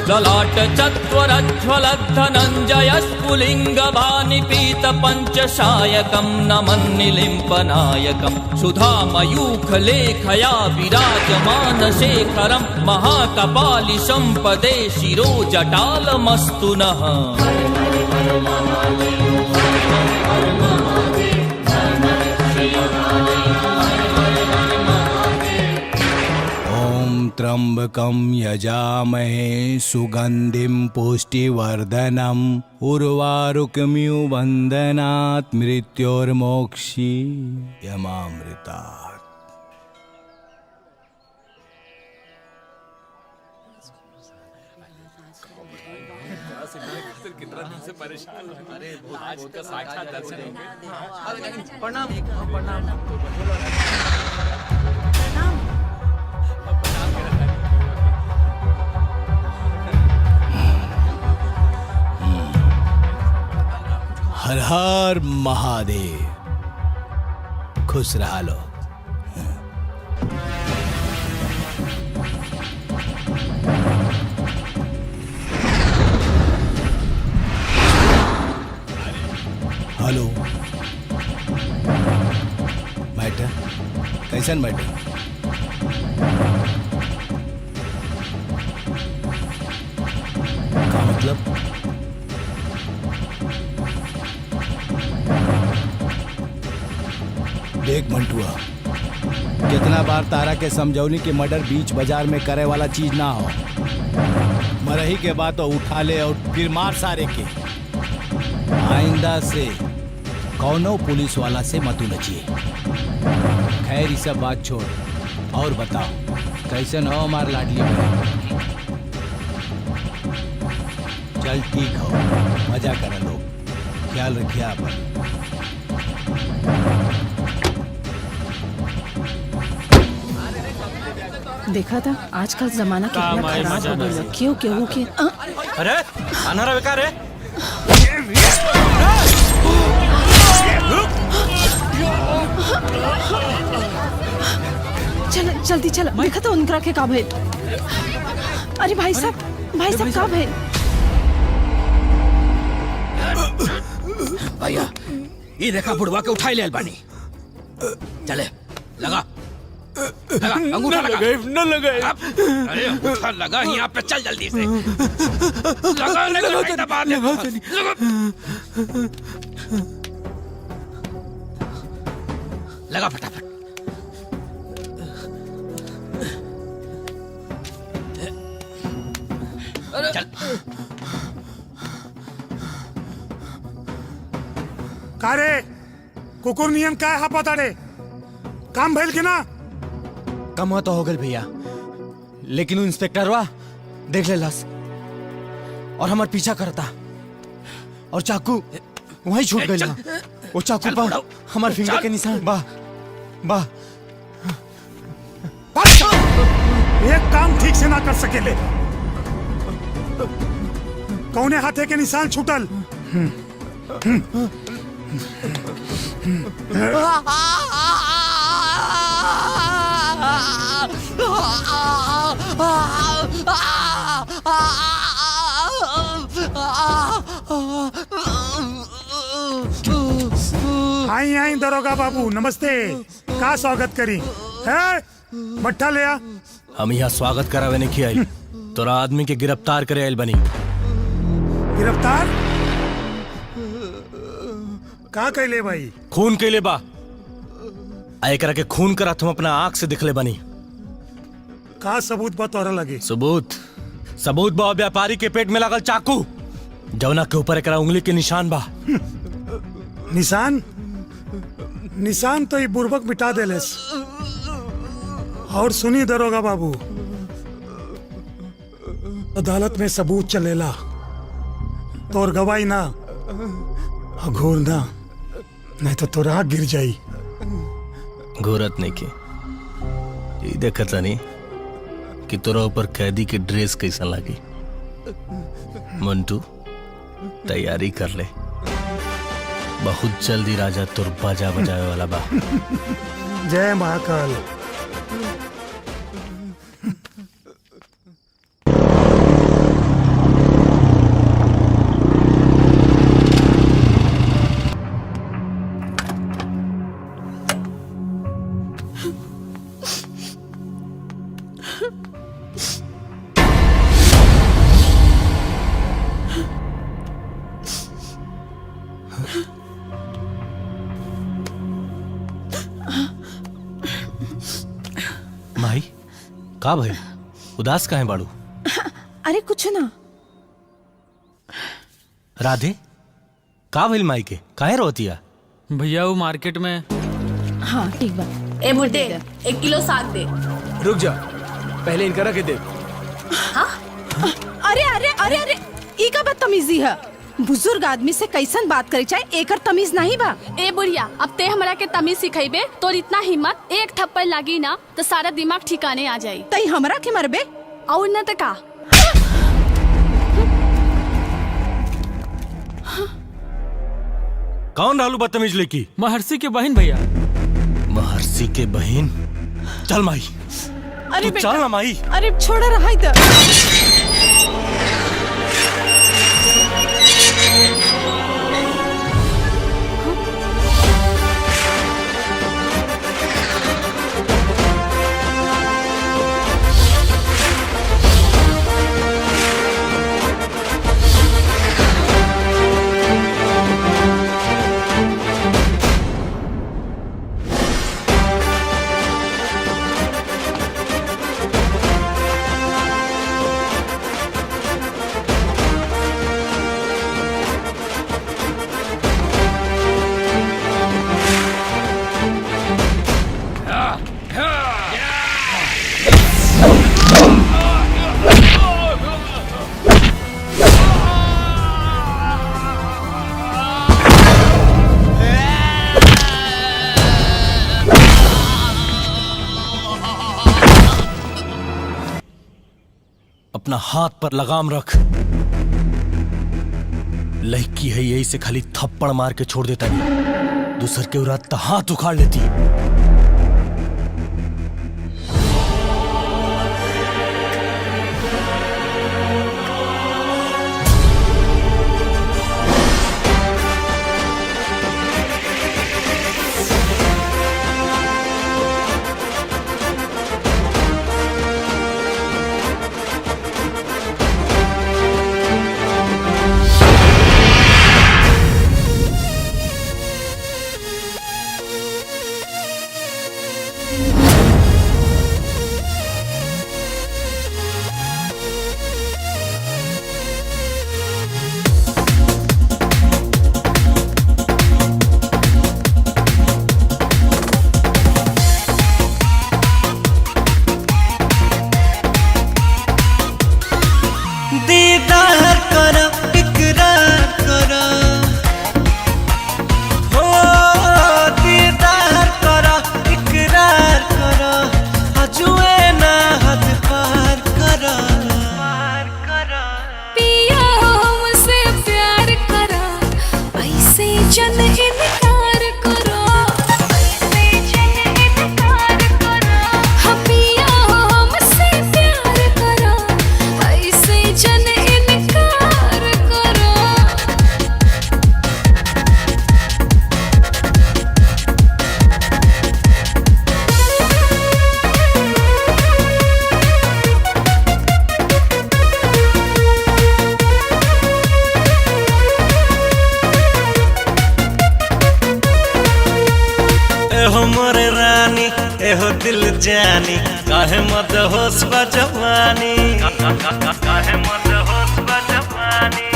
ललाट चत्वरज्ज्वलद्धनञ्जय स्फुलिङ्गवानिपीत पञ्चशायकं नमन्निलिम्पनायकं सुधामयूखलेखया विराजमानशेखरं महाकपालिशं पदे शिरोजटालमस्तु नः। त्र्यंबकं यजामहे सुगंधिं पुष्टिवर्धनम् उर्वारुकमिवन्दनात् मृत्योर्मोक्षी यमामृतात्। कितना दिन से परेशान है। अरे आज का साक्षात दर्शन हो गया। प्रणाम प्रणाम। हर हर महादेव। खुश रहा लो। हेलो मैटर कैसन मैटर? का मतलब? देख मंटुआ, कितना बार तारा के समझौनी कि मर्डर बीच बाजार में करे वाला चीज ना हो। मरही के बाद तो उठा ले और फिर मार सारे के। आइंदा से कौनो पुलिस वाला से मत उलझिए। खैर ये सब बात छोड़ और बताओ कैसन हो हमार लाडली बहन? चल ठीक हो, मजा करा लो, ख्याल रखिए आप। देखा था आजकल जमाना कितना खराब हो गया। क्यों क्यों के अरे अनारा बेकार है। चल जल्दी चल। देखा था उनका के का भेद। अरे भाई साहब का भेद। भैया ये देखा बुढ़वा के उठाई ले बानी। चले लगा अंगूठा लगा। न लगा। अरे अंगूठा लगा यहाँ पे। चल जल्दी से लगा। लगा फटाफट। चल। का रे कुकुर नियन का है पता रे? काम भइल के ना? कम तो हो गल भैया, लेकिन वो इंस्पेक्टरवा देख ले लस और हमार पीछा करता और चाकू वहीं छूट गई। वो चाकू पर हमार फिंगर के निशान बा। एक काम ठीक से ना कर सकेले। कौने हाथे के निशान छूटल? आई आई दरोगा बाबू नमस्ते। का स्वागत करी है? मट्ठा ले आ। हम यहाँ स्वागत करावे नहीं किया, तोरा आदमी के गिरफ्तार करे आइल बनी। गिरफ्तार का कैले भाई? खून कैले बा। एकरा के खून करत हम अपना आंख से दिखले बनी। का सबूत बा तोरा लगे? सबूत बा व्यापारी के पेट में लागल चाकू, जौना के ऊपर एकरा उंगली के निशान बा। निशान तो ये बुर्बक मिटा देलेस। और सुनी दरोगा बाबू, अदालत में सबूत चलेला तोर गवाही ना घूर ना, नहीं तो तोरा गिर जाई। घूरत नहीं के ये देखता नहीं कि तोरा ऊपर कैदी के ड्रेस कैसा लगी। मंटू तैयारी कर ले, बहुत जल्दी राजा तुर बाजा बजावे वाला बा। जय महाकाल। का भाई उदास काहे बाड़ू? अरे कुछ ना। राधे का भइल माई के काहे रोतिया? भैया वो मार्केट में। हाँ ठीक बा। ए बुड्ढे 1 किलो साग दे। रुक जा, पहले इनका रख दे। अरे अरे अरे अरे ई का बदतमीजी है। बुजुर्ग आदमी से कैसन बात करे चाहे एकर तमीज नहीं बा। ए बुढ़िया, अब ते हमरा के तमीज सिखाइबे तो इतना हिम्मत एक थप्पड़ लागी ना तो सारा दिमाग ठिकाने आ जाई। तई हमरा के मरबे और न त का। कौन रहलू बदतमीज लड़की? महर्षि के बहन भैया। महर्षि के बहन? चल माई। अरे तू चल ना माई। अरे छोड़ा रहा है अपना हाथ पर लगाम रख। लड़की है यही से खाली थप्पड़ मार के छोड़ देता नहीं, दूसर के उरात हाथ उखाड़ लेती। एहो दिल जानी काहे मत होश जवानी, काहे मत होश जवानी।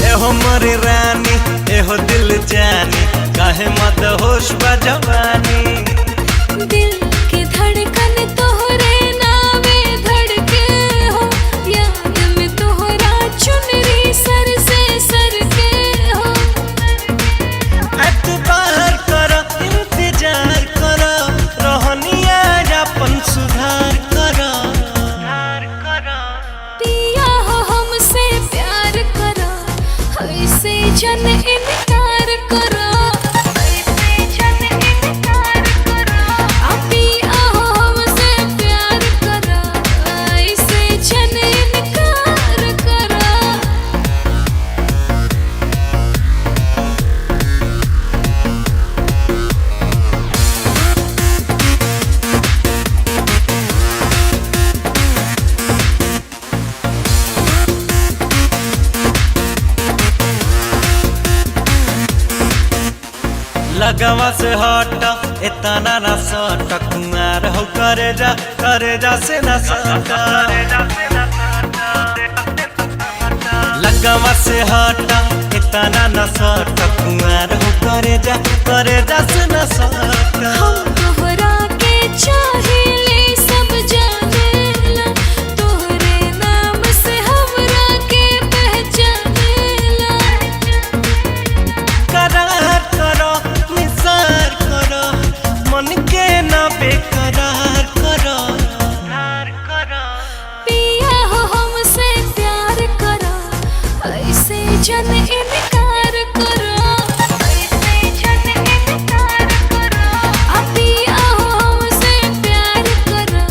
एहो मोरी रानी एहो दिल जानी काहे मत होश जवानी। दिल के धड़कन तोहरे नामे धड़के हो, याद में तोहरा चुनरी सर से सर के हो। एतबार करो इंतजार करो रोहनिया अपन सुधार करो। पिया हो हमसे प्यार करो, ऐसे जन इनकार करो। लगवा से हटा इतना ना सट कुमार हो करे जा से ना सट लगवा से हटा इतना ना सट कुमार हो करे जा से ना सट हम तोहरा के चाहेले सब जानेला तोहरे नाम से हमरा के पहचानेला करार करो निसार करो मन के ना बेकरार करो पिया हो हमसे प्यार करो ऐसे जन इनकार करो ऐसे जन इनकार करो पिया हो हमसे प्यार करो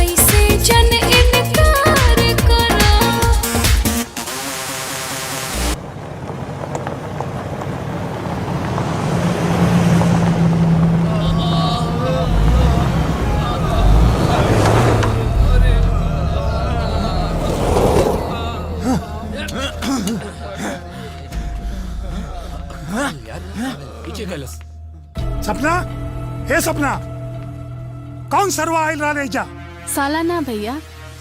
ऐसे जन इनकार करो सपना हे सपना कौन सरवा आयल रहा जा साला ना भैया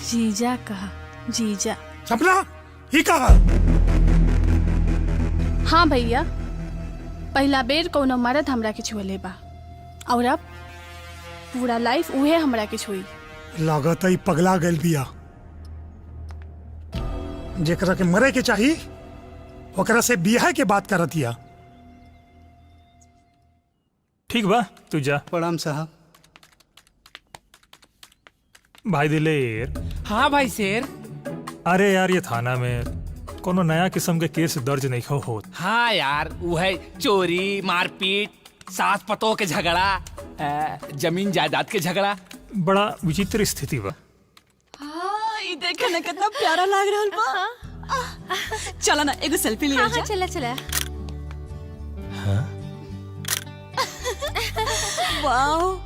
जीजा कहा जीजा। सपना ही कहा हाँ भैया पहला बेर कोनो मर्द हमरा के छुएले बा और अब पूरा लाइफ उहे हमरा के छुई। लागत है पगला गल बिया जेकरा के मरे के चाही ओकरा से बियाह के बात करतिया। ठीक बा तू जा। प्रणाम साहब। भाई दिलेर। हाँ भाई शेर। अरे यार ये थाना में कोनो नया किस्म के केस दर्ज नहीं हो। हाँ यार वो है चोरी मारपीट सास पतों के झगड़ा जमीन जायदाद के झगड़ा। बड़ा विचित्र स्थिति बा। ई देखे ना कितना प्यारा लग रहल बा। चला ना एगो सेल्फी लिया जा। चला चला। वाओ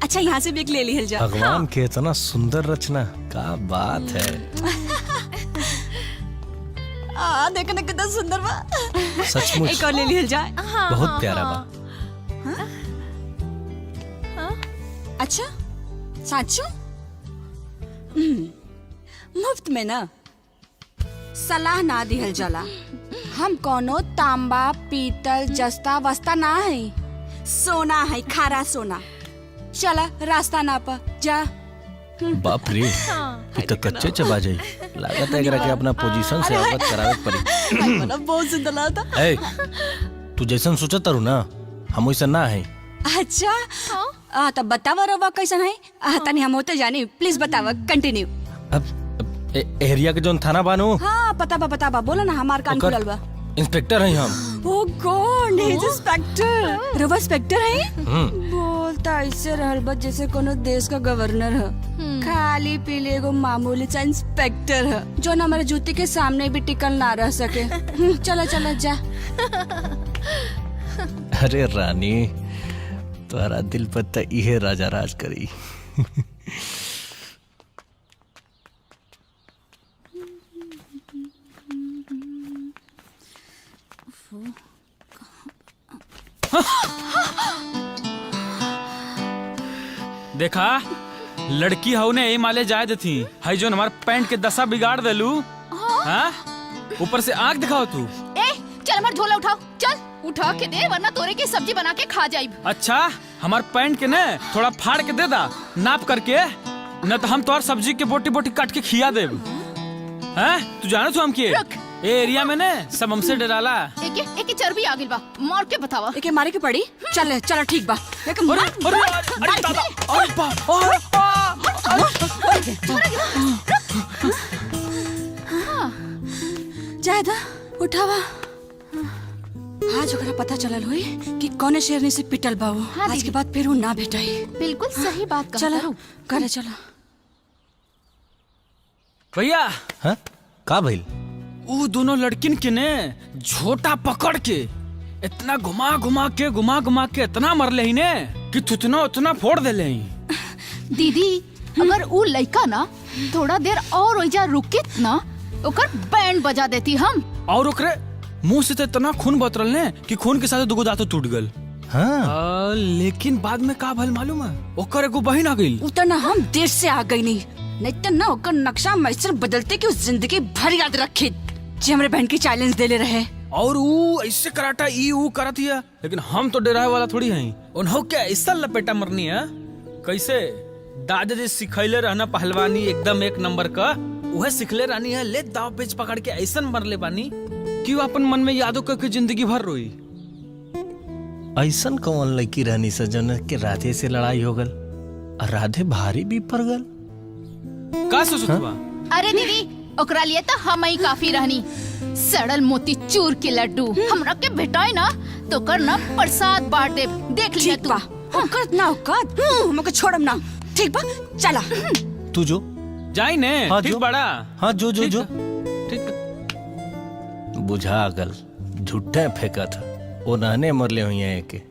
अच्छा यहाँ से भी एक ले लिहल जा। भगवान के इतना सुंदर रचना का बात है। देखे ना कितना सुंदर बा। सचमुच एक और ले लिहल जा। बहुत प्यारा बा। अच्छा साचू मुफ्त में ना सलाह ना दिहल जाला। हम कोनो तांबा पीतल जस्ता वस्ता ना है सोना है खारा सोना। चला रास्ता ना पा जा। बाप रे ये तो कच्चे चबा जाई। लागत है एकरा के अपना पोजीशन से अवगत करावे पड़ी। मतलब बहुत सुंदर लगता। ए तू जैसन सोचत तारू ना हम वैसा ना है। अच्छा तब बतावा रवा कैसन है। तनी हम होते जानी प्लीज बतावा कंटिन्यू। अब एरिया के जोन थाना बानू। हाँ पता बा बोला ना हमार कान खुलल बा। इंस्पेक्टर हैं हम। ओ गॉड ही इज इंस्पेक्टर। रवा इंस्पेक्टर है। बोलता ऐसे रहल बा जैसे कोनो देश का गवर्नर है। खाली पीले एगो मामूली सा इंस्पेक्टर है जो ना हमारे जूती के सामने भी टिकल ना रह सके। चला चला जा। अरे रानी तुम्हारा दिल पत्ता इहे राजा राज करी। देखा लड़की हऊ ने माले जाए देती है जो हमारे पैंट के दशा बिगाड़ देलू। हाँ ऊपर से आंख दिखाओ तू। चल हमार झोला उठाओ चल उठा के दे वरना तोरे की सब्जी बना के खा जाइब। अच्छा हमार पैंट के ने थोड़ा फाड़ के दे दा नाप करके न तो हम तोर सब्जी के बोटी बोटी काट के खिया देब। हैं तू जाना तू हम के ए एरिया में ने सब हमसे डराला। एक चर्बी आ गइल बा मार के बतावा। एके मारे के पड़ी। चल चल ठीक बा। जायदा उठावा। आज ओकरा पता चलल हुई कि कौन शेरनी से पिटल बा वो। आज के बाद फिर वो ना भेटाई। बिल्कुल सही बात चला करे चला। भैया हाँ का भइल? वो दोनों लड़किन के ने झोटा पकड़ के इतना घुमा घुमा के इतना मरले ही ने कि तुतना उतना फोड़ देले ही। दीदी अगर वो लड़का ना थोड़ा देर और ओइजा रुकित ना ओकर बैंड बजा देती हम। और ओकरे मुंह से तो इतना खून बतरल ने कि खून के साथ दुगो दांतों टूट गल। हाँ लेकिन बाद में का भल मालूम है ओकर एगो बहिन आ गई। उतना हम देर से आ गई नहीं तो ना ओकर नक्शा मैसर बदलते कि उस जिंदगी भर याद रखे जे हमरे बहन की चैलेंज देले रहे। और वो ऐसे कराटा वो करत हिया, लेकिन हम तो डराए वाला थोड़ी हैं। उन्हों क्या ऐसा लपेटा मरनी है कैसे दादा जी सिखैले रहना पहलवानी एकदम एक नंबर का, वह सिखले रानी है ले दाव पेच पकड़ के ऐसा मर ले बानी कि वो अपन मन में यादों करके जिंदगी भर रोई। ऐसन कौन लड़की रहनी सजन के राधे से लड़ाई हो गल और राधे भारी भी पड़ गल। का सोचत बा? अरे दीदी ओकरा लिए तो हम ही काफी रहनी। सड़ल मोती चूर के लड्डू हमरा के भेटाई ना तो कर ना प्रसाद बांट दे। देख लिया तू औकात ना औकात हमके छोड़म ना। ठीक बा चला तू जो जाई ने। हाँ, ठीक जो। बड़ा हाँ जो जो जो ठीक बुझा गल झूठे फेंका था वो नहने मरले हुई हैं के।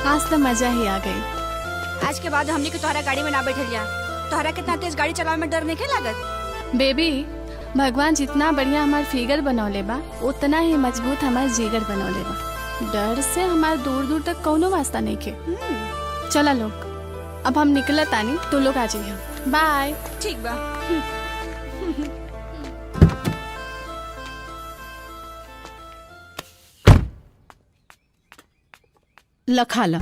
आज तो मजा ही आ गई। आज के बाद हमने के तोहरा गाड़ी में ना बैठे लिया। तोहरा कितना तेज गाड़ी चलावे में डर नहीं लागत। बेबी भगवान जितना बढ़िया हमार फिगर बनौले बा उतना ही मजबूत हमार जिगर बनौले बा। डर से हमार दूर दूर तक कौनो वास्ता नहीं के। चला लोग अब हम निकल तानी तो लोग आ जाइए। बाय। ठीक बा। लखा ला।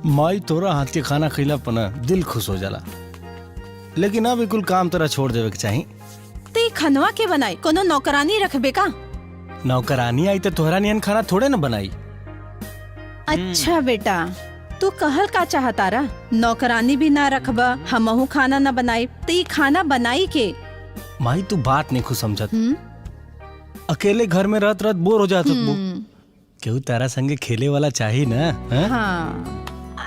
माई तोरा हाथ के खाना खिला पना दिल खुश हो जाला, लेकिन अब कुल काम तोरा छोड़ देवे के चाही। ते खनवा के बनाई कोनो नौकरानी रखबे का? नौकरानी आई तो तोहरा नियन खाना थोड़े न बनाई। अच्छा बेटा तू कहल का चाहतारा? नौकरानी भी ना रखबा हमहू खाना ना बनाई ते खाना बनाई के? माई तू बात नहीं खुश समझत। अकेले घर में रहत रहत बोर हो जात हो। केहू तारा संगे खेले वाला चाहिए ना। हाँ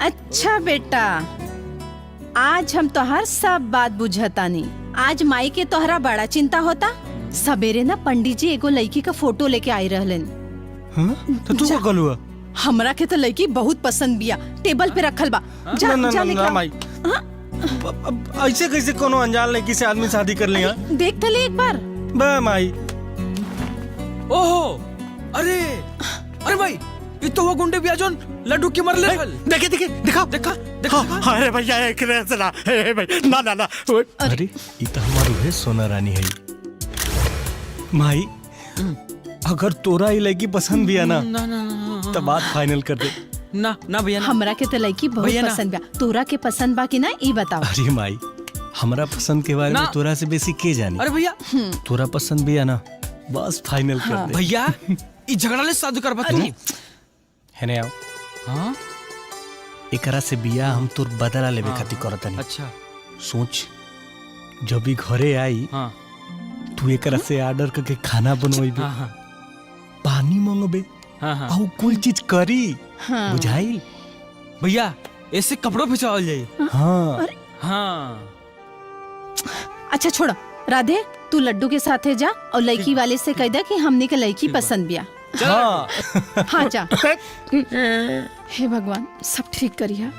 अच्छा बेटा आज हम तोहर सब बात बुझतानी। आज माई के तोहरा बड़ा चिंता होता। सवेरे ना पंडित जी एगो लड़की का फोटो लेके आई रहलन। तो तू का कलुआ? हमरा के तो लड़की बहुत पसंद बिया, टेबल पे रखल बा। जा जा लेके आ। माई ऐसे कैसे कोनो अनजान लड़की से आदमी शादी कर लिया? देख तो ले एक बार। बा माई ओहो अरे अरे भाई ये तो वो गुंडे भी जोन लड्डू की मर ले। देखे देखे दिखा देखा देखा। अरे भैया एक चला भाई ना ना ना। अरे ये तो हमारी है सोना रानी है। माई अगर तोरा ये लड़की पसंद भी है ना तो बात फाइनल कर दे। ना ना भैया हमरा के तो लड़की बहुत पसंद बा। तोरा के पसंद बा कि ना ई बताओ। अरे माई हमरा पसंद के बारे में तोरा से बेसी के जानी। अरे भैया तोरा पसंद भी है ना बस फाइनल कर दे। भैया ई झगड़ा ले शादी करबा तू है ने आओ। हां एकरा से बिया हम तोर बदला लेवे खातिर करतनी। अच्छा सोच जब भी घरे आई हाँ तू एकरा से ऑर्डर करके खाना बनवाइबे। हाँ हाँ पानी मांगबे। हाँ हाँ और कुल चीज करी। हाँ। बुझाइल भैया ऐसे कपड़ों भिजावल जाई। हाँ हाँ अच्छा छोड़ राधे तू लड्डू के साथे जा और लड़की वाले से कह दे कि हमने के लड़की पसंद बिया। हाँ हाँ जा। हे भगवान सब ठीक करिया।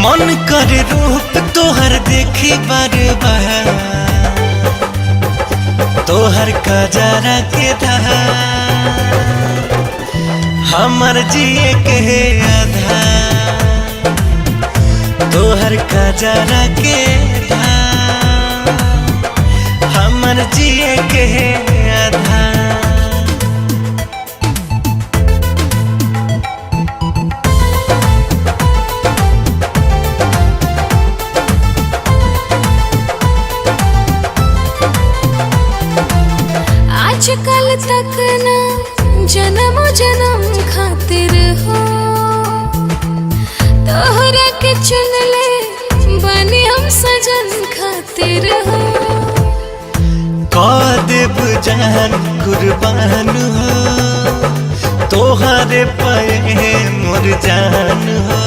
मन कर रूप तोहर देखी बार बार तोहर कजरा के धार हमर जिए के आधार तोहर कजरा के धार हमर जिए के आधार आजकल तक ना जन्म जन्म खातिर हो तोहरा के चुन ले बनी हम सजन खातिर हो देव जान कुर्बान हो तोहरे पे मोर जान हो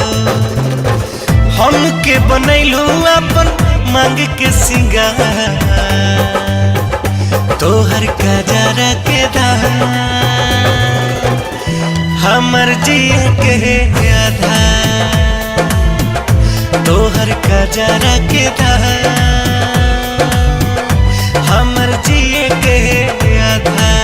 हमके बनैलू अपन मांग के सिंगार तोहर कजरा के धार हमर जिए के आधार तोहर कजरा के धार हमर जिए के आधार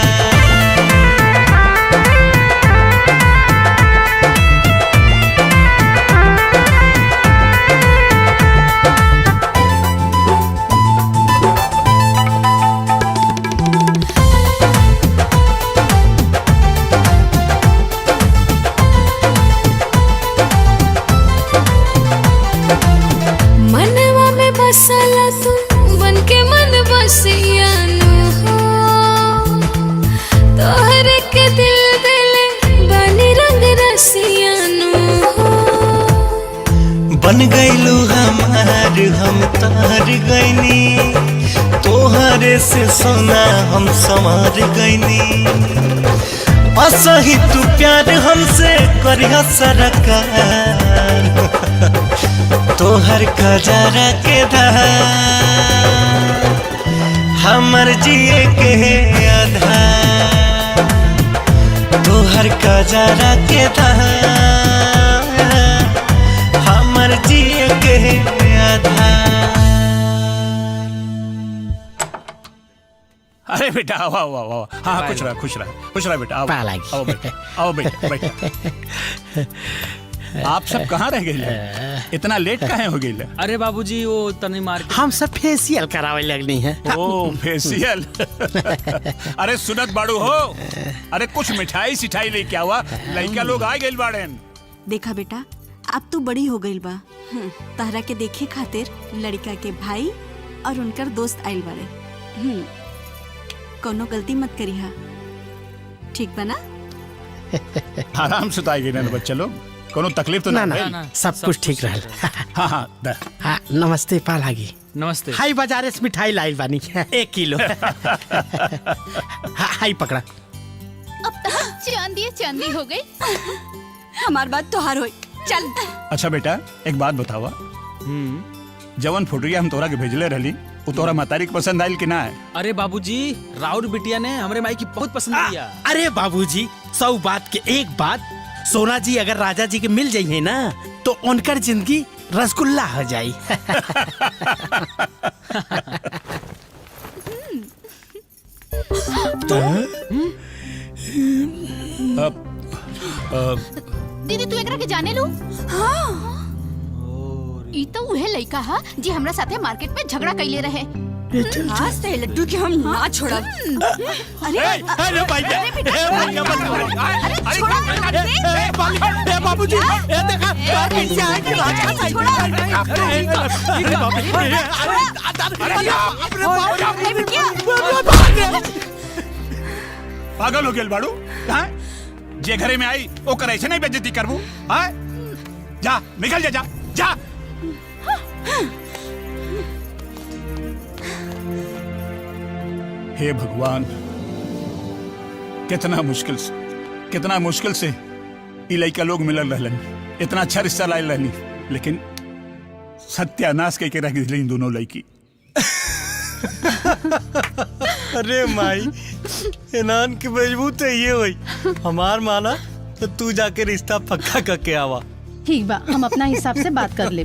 मनवा में बसला तू बन के मन बसियानु हो तोहरे के दिल दिले बनी रंग रसियानु हो बन गईलू हमार हम तार गईनी तोहरे से सोना हम संवार गईनी असही तू प्यार हमसे करिया सरकार तोहर कजरा के धार हमर जिए के आधार तोहर कजरा के धार हमर जिए के आधार अरे बेटा आओ आओ आओ आओ हाँ खुश रहा बेटा आओ आओ बेटा आओ बेटा आप सब कहाँ रह गए इतना लेट काहे हो गए अरे बाबूजी वो तनी मार हम सब फेशियल करावे लगनी है ओ फेशियल अरे सुनत बाड़ू हो अरे कुछ मिठाई सिठाई लेके आवा लड़का लोग आ गए बाड़ेन देखा बेटा अब तू बड़ी हो गई बा तहरा के देखे खातिर लड़का के भाई और उनकर दोस्त आइल बाड़े कोनो गलती मत करी हा ठीक बा ना आराम से ताई गए बच्चे लोग कोनो तकलीफ तो ना सब कुछ ठीक रहल हाँ नमस्ते पालागी नमस्ते हाई बाजारे से मिठाई लाई बानी 1 किलो हाई पकड़ा अब तो चांदी हो गई हमार बात तो हार होई चल अच्छा बेटा एक बात बतावा जवन फोटोया हम तोरा के भेजले रहली वो तोरा मातारी के पसंद आइल कि ना है अरे बाबूजी राउर बिटिया ने हमरे माई की बहुत पसंद किया अरे बाबूजी 100 बात के एक बात सोना जी अगर राजा जी के मिल जाइए ना तो उनकर जिंदगी रसगुल्ला हो जाई दीदी तू एकरा के जाने लू हाँ ई तो उहे लइका हा जी हमरा साथे मार्केट में झगड़ा कइले रहे आज से लड्डू के हम ना छोड़ा अरे अरे भाई अरे बाबूजी ये देखा कैसे आए कि राजा पागल हो गेल बाड़ू कहाँ जे घरे में आई ओ करे ऐसे नहीं बेइज्जती करबू हां जा निकल जा जा जा हे भगवान कितना मुश्किल से ई लइका लोग मिलल रहलन इतना अच्छा रिश्ता लाइल रहनी लेकिन सत्यानाश कह के रख दिली दोनों लड़की अरे माई इनान की मजबूत है ये वही हमार माना तो तू जाके रिश्ता पक्का करके आवा ठीक बा हम अपना हिसाब से बात कर ले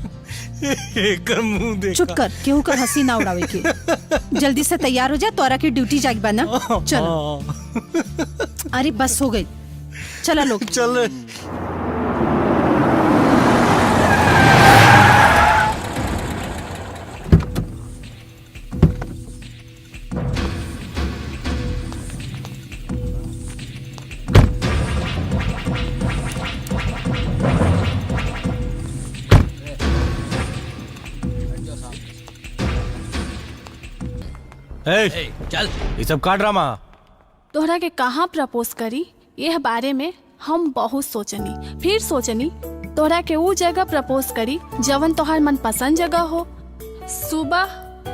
एकर मुंह देख। चुप कर, केहू कर हंसी ना उड़ावे के। जल्दी से तैयार हो जा, तोरा की ड्यूटी जाग बना। चलो। अरे बस हो गई, चला लोग। चल। चल। ये सब का ड्रामा? तोहरा के कहाँ प्रपोज करी यह बारे में हम बहुत सोचनी, फिर सोचनी तोहरा के वो जगह प्रपोज करी जवन तोहार मनपसंद जगह हो। सुबह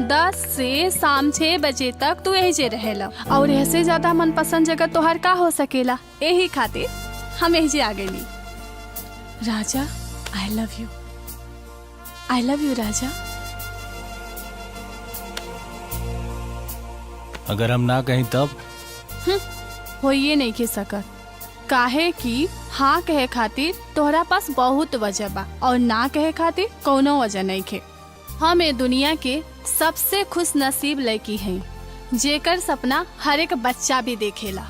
10 से शाम 6 बजे तक तू यही जे रहेला, और ऐसे ज्यादा मनपसंद जगह तोहार का हो सकेला। यही खातिर हम यही जे आ गईली। राजा, I love you, I love you राजा। अगर हम ना कहीं तब हो ये नहीं कह सकत, काहे कि हाँ कहे खातिर तोहरा पास बहुत वजह बा और ना कहे खातिर कोनो वजह नहीं खे। हम ये दुनिया के सबसे खुश नसीब लड़की हैं, जेकर सपना हर एक बच्चा भी देखेला।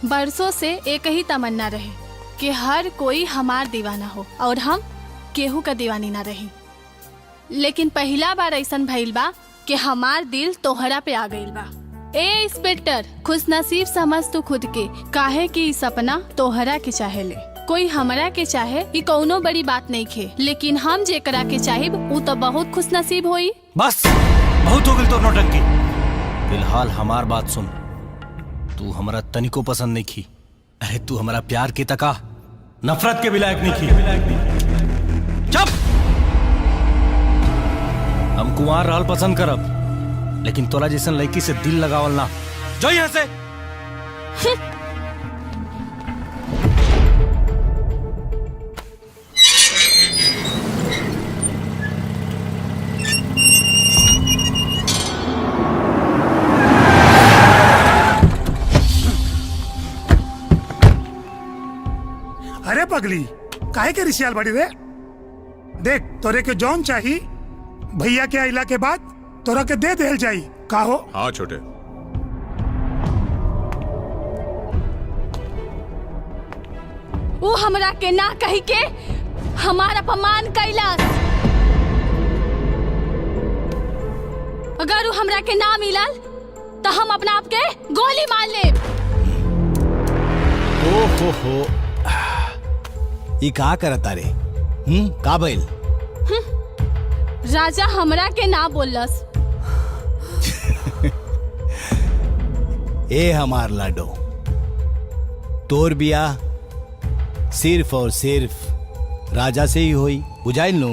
बरसों से एक ही तमन्ना रहे कि हर कोई हमार दीवाना हो और हम केहू का दीवानी ना रही। लेकिन पहला बार ऐसा भइल बा कि हमार दिल तोहरा पे आ गइल बा। ए इंस्पेक्टर, खुश नसीब समझ तू खुद के, काहे कि सपना तोहरा के चाहे ले। कोई हमरा के चाहे ई कौनो बड़ी बात नहीं खे, लेकिन हम जेकरा के चाहे ऊ तो बहुत खुश नसीब होई। बस बहुत हो गई तो नौटंकी। फिलहाल हमार बात सुन, तू हमारा तनिको पसंद नहीं की। अरे तू हमारा प्यार के तका नफरत के भी लायक नहीं की। चुप। हम कुंवार रहल पसंद करब, लेकिन तोरा जैसन लड़की से दिल लगावल ना। जो यहाँ से। अरे पगली, काहे के रिसियाल बड़ी रे? देख, तोरे के जौन चाही भैया के आइला के बाद तोरा के दे देल जाई। का हो? हाँ छोटे। वो हमरा के ना कही के हमारा अपमान कैलास। अगर वो हमरा के ना मिलल तो हम अपना आप के गोली मार ले। हो ई का करता रे? का भइल? राजा हमरा के ना बोलस। ए हमार लाडो, तोर बिया सिर्फ और सिर्फ राजा से ही होई, बुझाइल नु?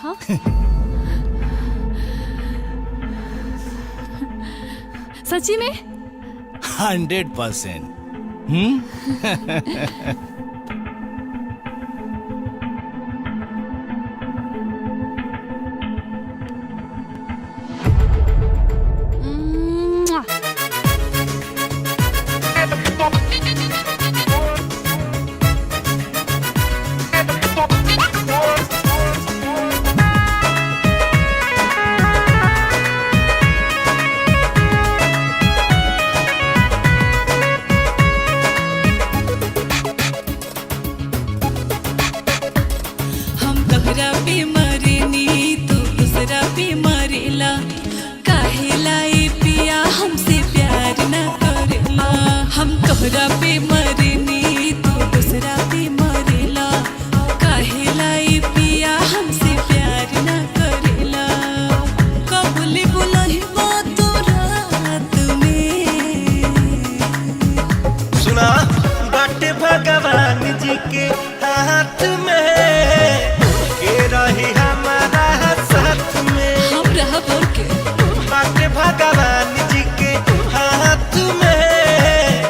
हाँ? सच्ची में? 100%। भगवान जी के हाथ में के रही हमारा साथ में। हम रह बोल के बाटे भगवान जी के हाथ में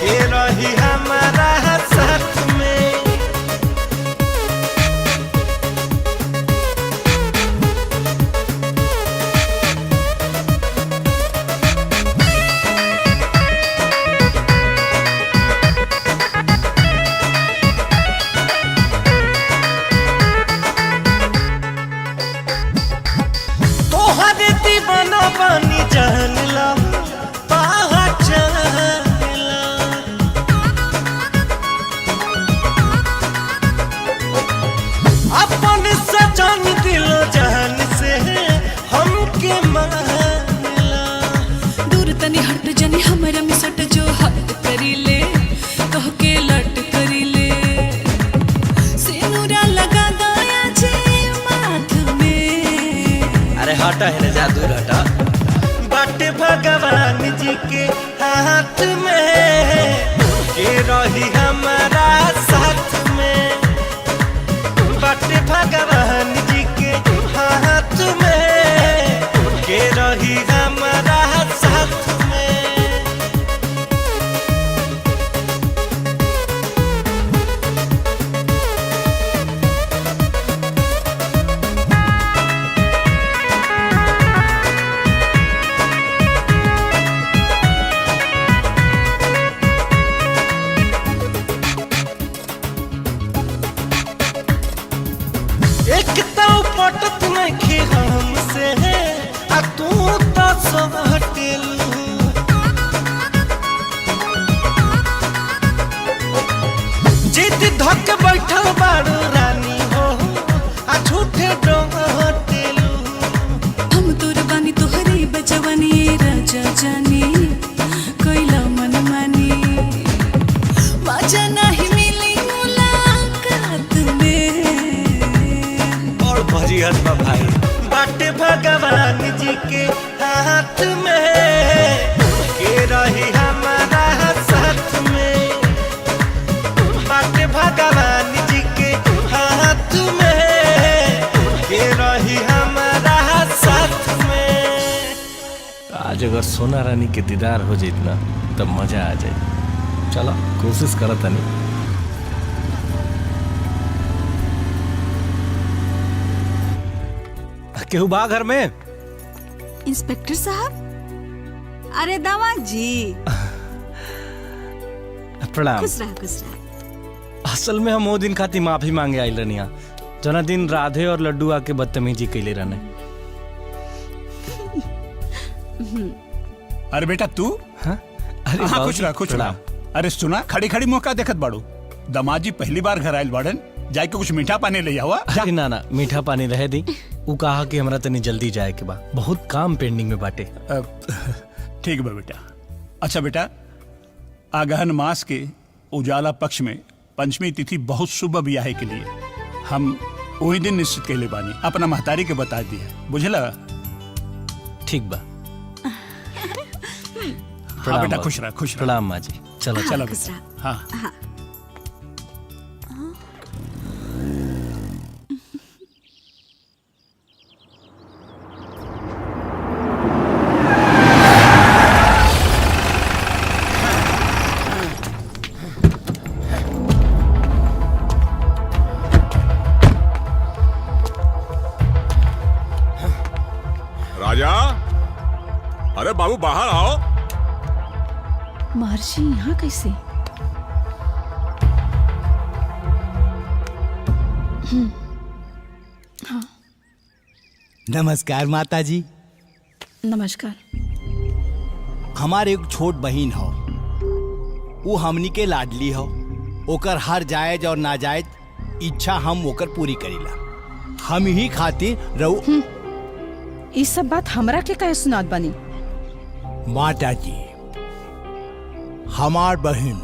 के रही हमारा साथ में। करीले तोहके लट करीले सिनुरा लगा दया जे माथ में। अरे हटा है ना जादू हटा। बाटे भगवान जी के हाथ में के रही हमारा साथ में। बाटे भगवान जी के हाथ में के रही हमारा साथ में। एक तो पटत नहीं हमसे आ तू तो सब हटेलू। जिद धक बैठल बारू रानी हो आ झूठे डोटेलू। हम तोर बानी तोहरी बजवानी राजा जानी कोइला मन मानी मजा नहीं मिली मुलाकात में। और भरी हसबा भाई। बाटे भगवान जी के हाथ में के रही हमारा साथ में। बाटे भगवान जी के हाथ में के रही हमारा साथ में। आज अगर सोना रानी के दीदार हो जाए ना तब मजा आ जाए। चलो कोशिश करो तनी। केहू बा घर में? इंस्पेक्टर साहब, अरे दामाद जी प्रणाम। खुश रहा। असल में हम वो दिन खातिर माफी मांगे आइल रनिया जना दिन राधे और लड्डू आके बदतमीजी कैले रहने। अरे बेटा तू? हाँ? अरे हाँ, खुश रहा खुश रहा। अरे सुना खड़ी खड़ी मौका देखत बाड़ू। दामाद जी पहली बार घर आयल बाड़न, जाके कुछ मीठा पानी ले आवा। अरे ना ना मीठा पानी रहे दी। वो कहा कि हमरा तनी जल्दी जाए के बा, बहुत काम पेंडिंग में बाटे। ठीक बा बेटा। अच्छा बेटा, आगहन मास के उजाला पक्ष में पंचमी तिथि बहुत शुभ ब्याह के लिए हम वही दिन निश्चित कैले बानी। अपना महतारी के बता दिया, बुझला? ठीक बा। हाँ बेटा खुश रहा खुश रहा। प्रणाम माँ जी। चलो चलो खुश बेटा। रहा। हाँ राजा, अरे बाबू बाहर आओ। महर्षि यहाँ कैसे? हाँ। नमस्कार माता जी। नमस्कार। हमारे एक छोट बहिन हो, वो हमनी के लाडली हो। ओकर हर जायज और नाजायज इच्छा हम ओकर पूरी करीला। हम ही खातिर रहू। ये सब बात हमरा के कहे सुनात बनी? माता जी, हमार बहन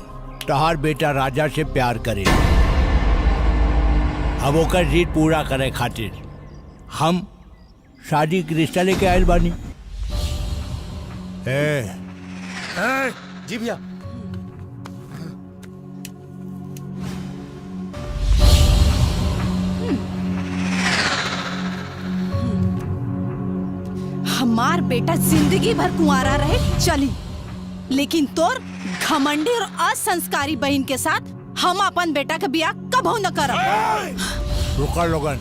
तहार बेटा राजा से प्यार करे। अब ओकर जीत पूरा करे खातिर हम शादी के रिश्ता लेके आयल बानी। जी भैया। हमार बेटा जिंदगी भर कुंवारा रहे चली, लेकिन तोर घमंडी और असंस्कारी बहन के साथ हम अपन बेटा के बियाह कबो न करब। रुका लोगन।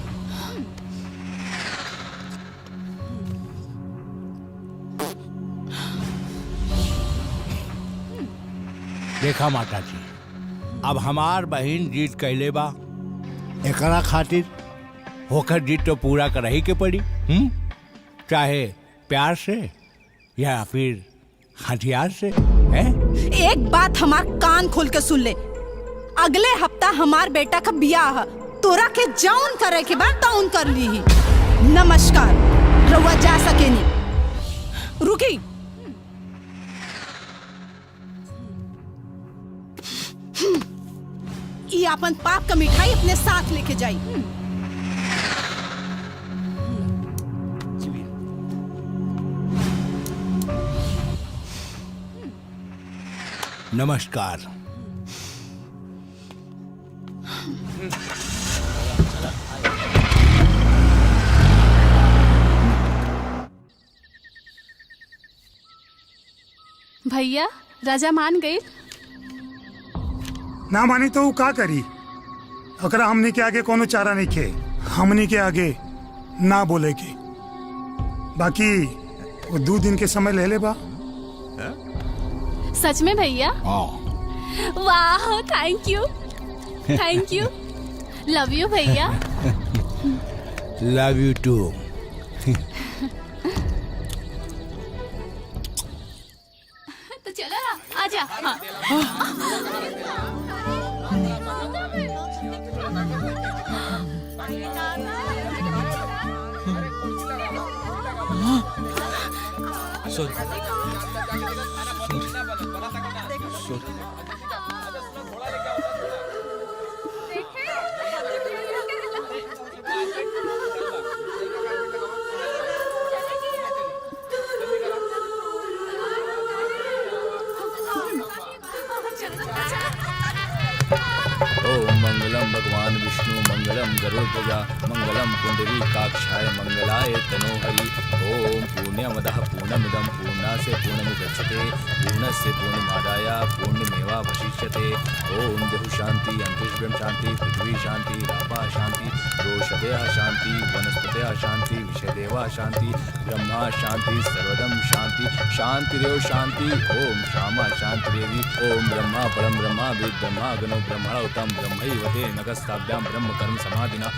देखा माता जी, अब हमार बहन जीत कैले बा, एकरा खातिर होकर जीत तो पूरा कर ही के पड़ी। चाहे प्यार से या फिर हथियार से। है? एक बात हमार कान खोल के सुन ले, अगले हफ्ता हमार बेटा का बियाह, तोरा के जौन करे के बाद तौन कर ली ही। नमस्कार। रउआ जा सके नहीं। रुकी। ये अपन पाप का मिठाई अपने साथ लेके जाई। नमस्कार। भैया राजा मान गई। ना मानी तो वो का करी? अगर हमने के आगे कोनो चारा नहीं खे, हमने के आगे ना बोले के। बाकी वो 2 दिन के समय ले ले बा। सच में भैया? वाह thank you thank you. Love you भैया। Love you too. तो चलो ना आजा। ओम मंगलम भगवान विष्णु मंगलम गरुड़ध्वजा मंगलम पुंडरीकाक्षाय मंगलाय तनोहरि। ओम पूर्णमदः पूर्णमिदं पूर्णास्य पूर्णमुदच्यते पूर्णस्य पूर्णमादाय पूर्णमेवावशिष्यते। ओम देहु शांति अंतरिक्ष शांति पृथ्वी शांति रापा शांति रोषधयः शांति वनस्पतयः शांति विषयदेवा शांति ब्रह्मा शांति सर्वदम शांति शांतिरेव शांति। ओम श्यामा शांतिरेवी। ओम ब्रह्मा परम ब्रह्मा वेद ब्रह्मा गणो ब्रह्मणोतम ब्रह्मैवते नगस्ताभ्याम ब्रह्म कर्म समाधिना।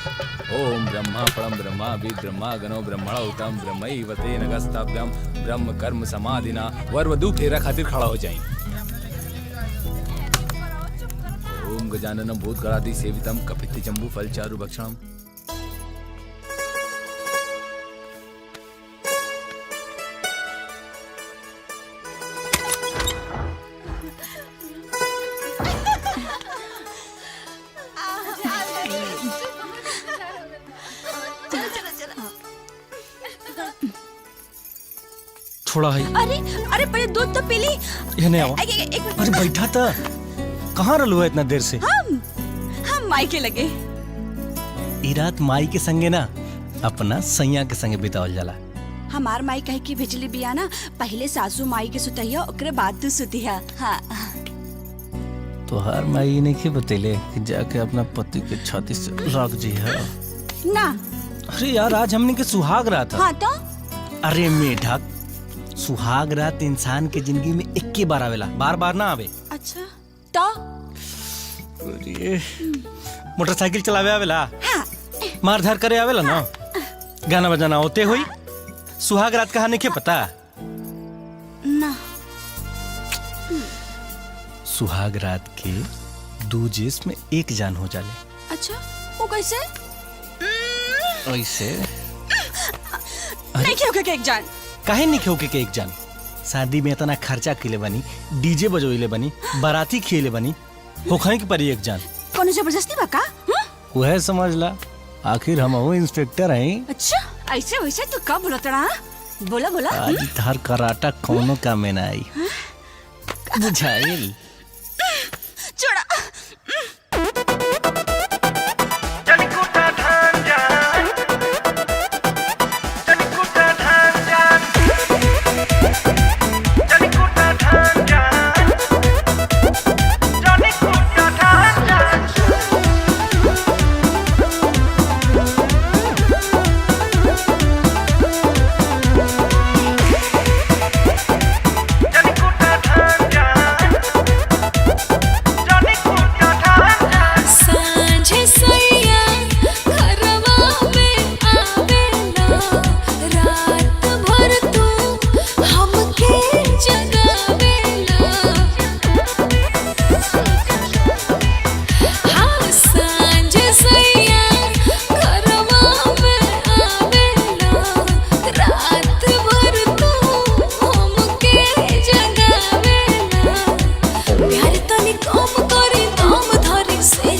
ओम ब्रह्मा परम ब्रह्मा वेद ब्रह्मा गणो ब्रह्मणोतम ब्रह्मैवते नगस्ताभ्याम ब्रह्म कर्म समाधिना। वर वधु फेरा खातिर खड़ा हो जाए। ओम गजाननम भूतगणाधि सेवितम कपित्थ जम्बू फल चारु भक्षणम। छोड़ा है। अरे अरे पहले दूध तो पी ली। ये नहीं आओ। एक अरे बैठा था कहाँ रलू है इतना देर से? हम माई के लगे। ई रात माई के संगे ना अपना सैया के संगे बितावल जाला। हमार माई कहे की बिजली बिया ना पहले सासू माई के सुतैया ओकरे बाद तू सुतिया। हाँ तो हर माई नहीं के बतेले कि जाके अपना पति के छाती से रख जी है ना। अरे यार आज हमने के सुहाग रात। हाँ तो अरे मेढक सुहाग रात इंसान के जिंदगी में एक के बार आवेला, बार बार ना आवे। अच्छा तो मोटरसाइकिल चलावे आवेला। हाँ। मार धार करे आवेला ना। गाना बजाना होते हुई सुहाग रात कहानी के पता ना। सुहाग रात के 2 जिस्म में 1 जान हो जाले। अच्छा वो कैसे? ऐसे नहीं क्यों के एक जान काहे नहीं खेओ के एक जान? शादी में इतना खर्चा किले बनी, डीजे बजोइले बनी, बाराती खिले बनी, होखाई की परी एक जान। कोनो जबरदस्ती बा का? वह समझ ला आखिर हम वो इंस्पेक्टर हैं। अच्छा ऐसे वैसे तू कब बोला तड़ा? बोला बोला। आज तार कराटा कोनो काम में ना आई। बुझाइल छोड़ा। प्यार तनी कम करी दम धरी से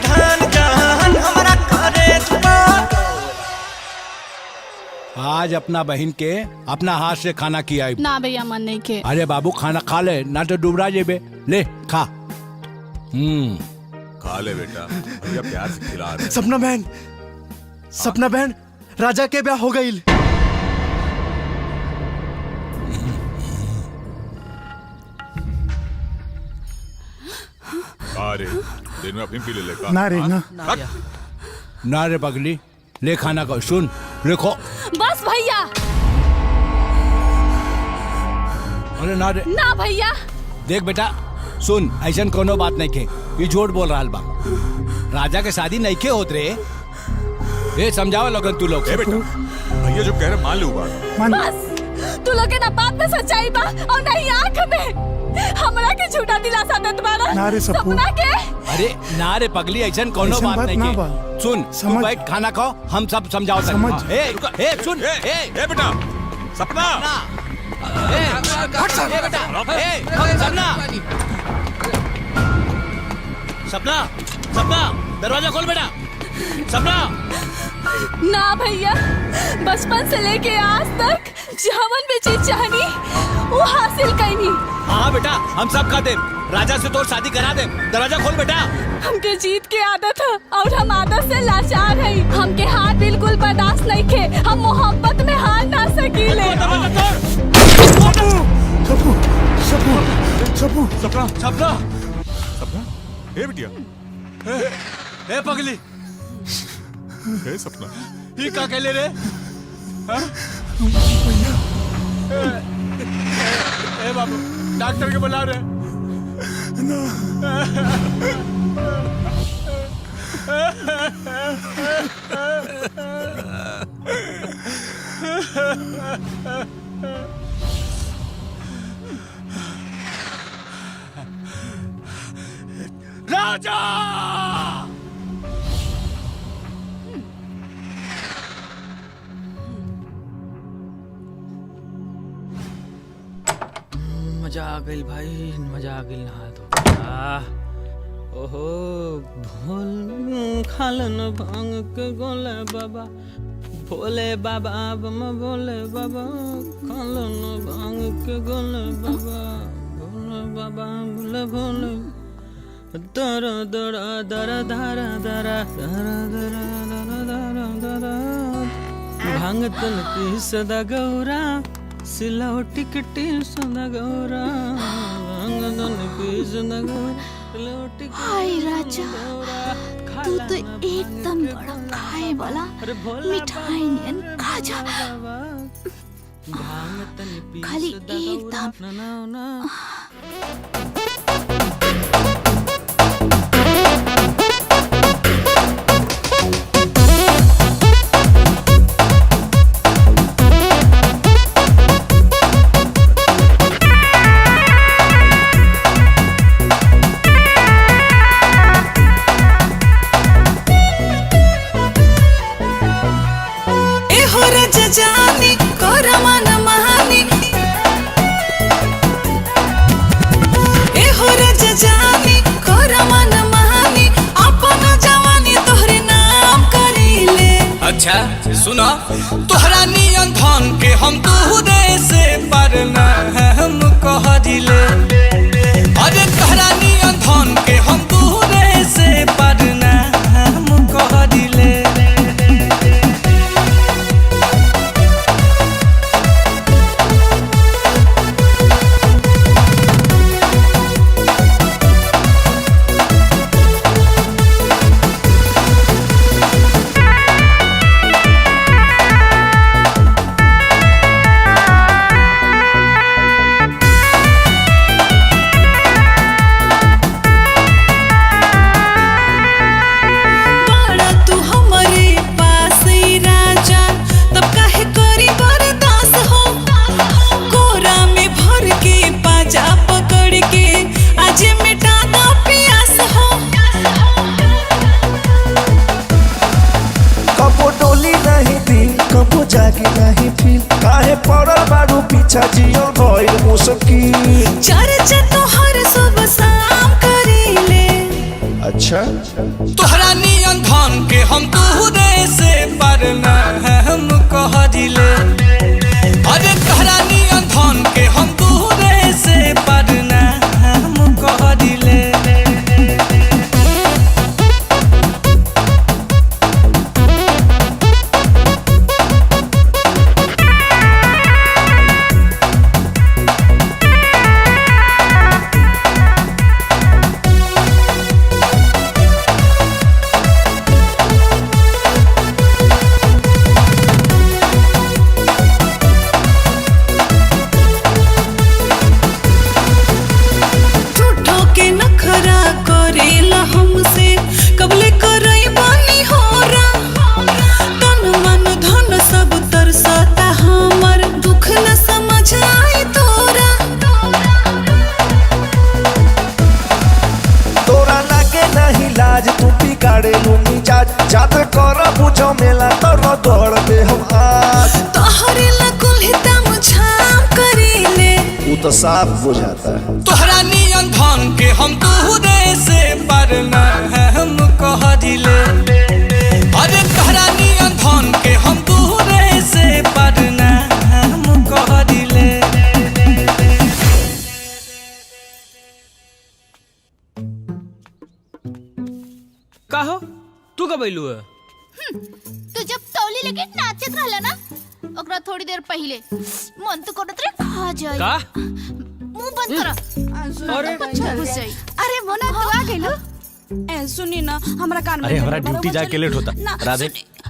धान जान हमरा करेज पर। आज अपना बहन के अपना हाथ से खाना खियाई। ना भैया मन नहीं के। अरे बाबू खाना खा ले ना तो डुबरा जेबे। ले खा। खा ले बेटा, भैया प्यार से खिला रहे। सपना बहन राजा के ब्याह हो गई। अरे दिन में अपनी पी ले लेगा। ना रे ना ना रे पगली, ले खाना को सुन देखो। बस भैया। अरे ना रे ना भैया। देख बेटा सुन, ऐसा कोनो बात नहीं के, ये झूठ बोल रहा बा। राजा के शादी नहीं के होत रे। ये समझावा लोगन तू लोग। बेटा भैया जो कह रहे मान लो बात। बस तू लोग ना बात में सच्चाई बा और नहीं आंख में। हमरा के झूठा दिलासा देत बाड़ा। ना रे सपू। सपना के। अरे ना रे पगली, ऐसा कोनो बात नहीं के। सुन तू बैठ खाना खाओ, हम सब समझाओ। समझ। ए सुन ए बेटा सपना सपना सपना दरवाजा खोल बेटा। सपना ना भैया, बचपन से लेके आज तक जवन भी चीज चाहनी वो हासिल करनी। हाँ बेटा हम सब खा दे, राजा से तो शादी करा दे। दरवाजा खोल बेटा। हमके जीत के आदत है और हम आदत से लाचार हैं। हमके हार बिल्कुल बर्दाश्त नहीं खे। हम मोहब्बत में हार ना सकीले। सपू सपू सपू सपना सपना सपना ए बिटिया ए पगली ए सपना ये का कहले रे? ए बाबू डॉक्टर के बुला रहे। राजा मजा आ गई भाई, मजा आ गई। नहा दो। ओहो भोल खालन भांग के गोले बाबा, भोले बाबा बम भोले बाबा, खालन भांग के गोले बाबा, भोले बाबा भोले भोले। दरा दरा दरा दरा दरा दरा दरा दरा दरा दरा। भांग तन की सदा गौरा, सिलौटी कटी सदा गौरा, भांग तन की सदा गौरा। हाय राजा, तू तो एकदम बड़ा खाए वाला मिठाई नियन खा जा। खाली एक दाम। जानी कोरा मन महानी, ए हो रज जानी कोरा मन महानी, अपन जवानी तोहरे नाम करीले। अच्छा सुना, तोहरा नियन धन के हम दूरे से पर न हम कह दिले। अरे तोहरा नियन धन के हम दूरे से पर न हम कह दिले। जागी नहीं फील काहे पड़ल बारू पीछा जियो भइल मुश्किल। चर्चा तोहर सब शाम करीले। अच्छा अच्छा तोहरा नियन धन के हम दूरे से पर हम कह दिले अरे तोहरा नियन धन के हम दूरे से पर हम कह दिले तो साफ बुझाता है तोहरा नियन धन के हम दूरे से पर हम कह दिले अरे तोहरा नियन धन के हम दूरे से पर हम कह दिले का हो तू कब अइलू है तू जब तौली लेके नाचत रहला ना ओकरा थोड़ी देर पहले मन तो करत रे खा जाई का मुंह बंद करा अरे घुस जाई अरे मोना तू आ गइलो ए सुनी ना हमरा कान में अरे हमारा ड्यूटी बरोबर जाके लेट होता ना, राधे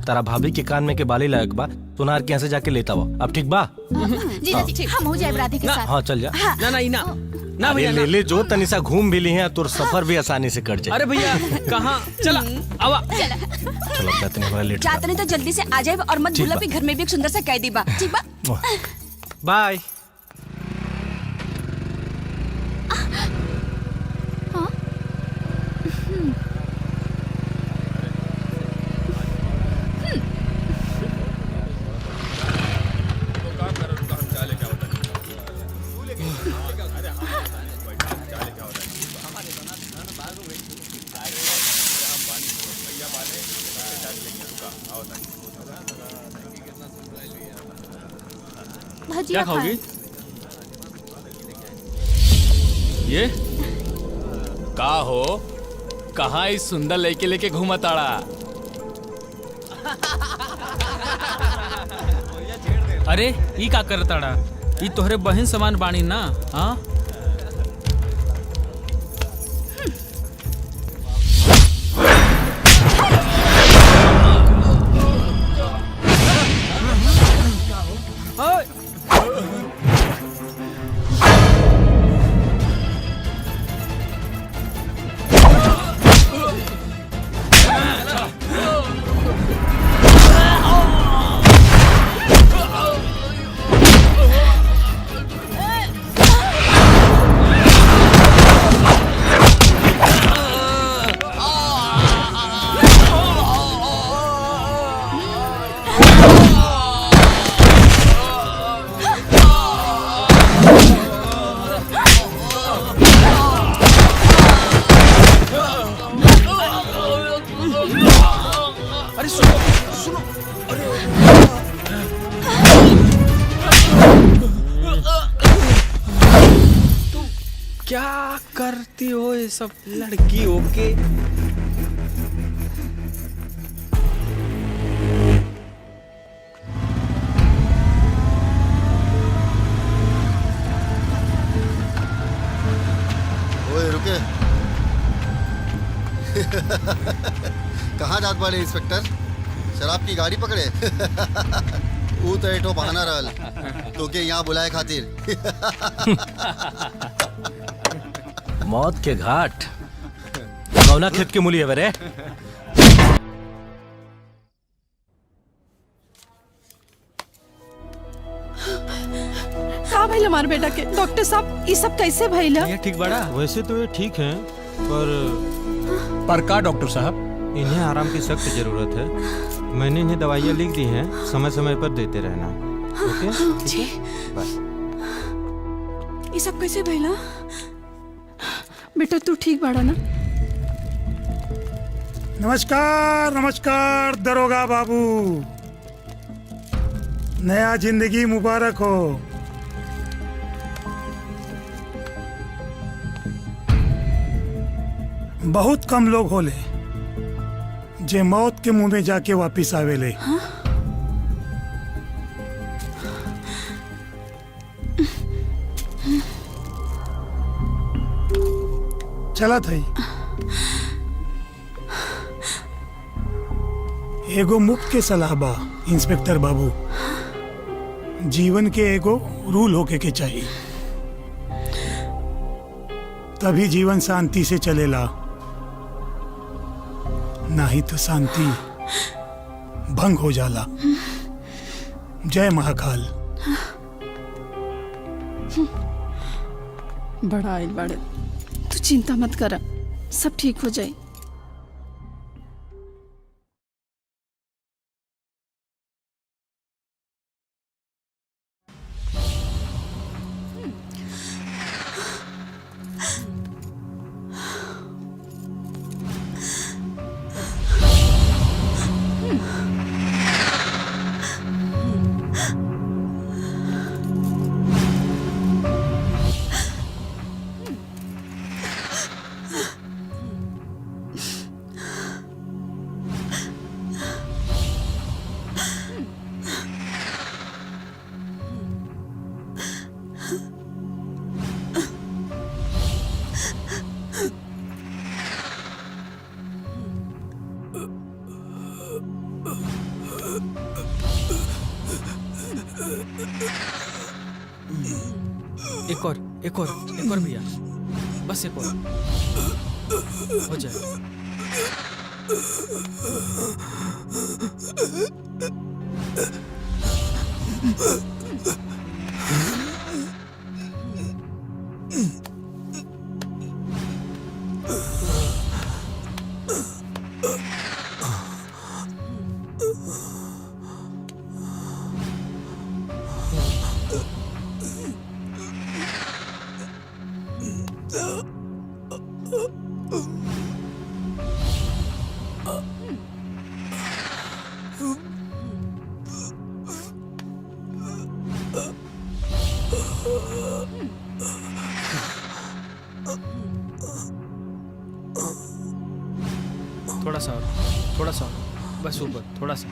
तारा भाभी के कान में के बाली लायक बा तुनार के यहाँ से जाके लेता वो अब ठीक बा जीजा जी हम हो जाए राधे के साथ हाँ चल जा ना ना इना ना अरे भैया ले ले जो तनिसा घूम भी ली है तोर सफर भी आसानी से कट जाए अरे भैया कहाँ चला आवा चलो कहते हैं हमारा लेट जाते नहीं तो जल्दी से आ जाए और मत ठीक भूला बा। भी घर में भी एक सुंदर सा कैदी बा ठीक बा बाय क्या खाओगी ये का हो कहाँ इस सुंदर लड़के लेके घूमा ताड़ा अरे ई का करताड़ा ई तोहरे बहन समान बाणी ना हाँ क्या करती हो ये सब लड़की ओके ओए रुके कहाँ जात वाले इंस्पेक्टर शराब की गाड़ी पकड़े ऊ तो एठो बहाना रहल तो के यहाँ बुलाए खातिर मौत के घाट गौना खेत के मूली है रे का भइल हमारे बेटा के डॉक्टर साहब ये सब कैसे भइला ये ठीक बड़ा वैसे तो ये ठीक है पर का डॉक्टर साहब इन्हें आराम की सख्त जरूरत है मैंने इन्हें दवाइयाँ लिख दी हैं समय समय पर देते रहना ओके जी बाय ये सब कैसे भइला बेटा तू ठीक बाड़ा ना नमस्कार नमस्कार दरोगा बाबू, नया जिंदगी मुबारक हो। बहुत कम लोग होले जे मौत के मुंह में जाके वापिस आवेले। चला थई एगो मुफ्त के सलाह बा इंस्पेक्टर बाबू, जीवन के एगो रूल होके के चाहिए, तभी जीवन शांति से चलेला, नहीं तो शांति भंग हो जाला। जय महाकाल। बड़ा आइल बाड़े, तू चिंता मत कर, सब ठीक हो जाए। एक और भैया, बस एक और हो जाए। थोड़ा सा बस ऊपर थोड़ा सा।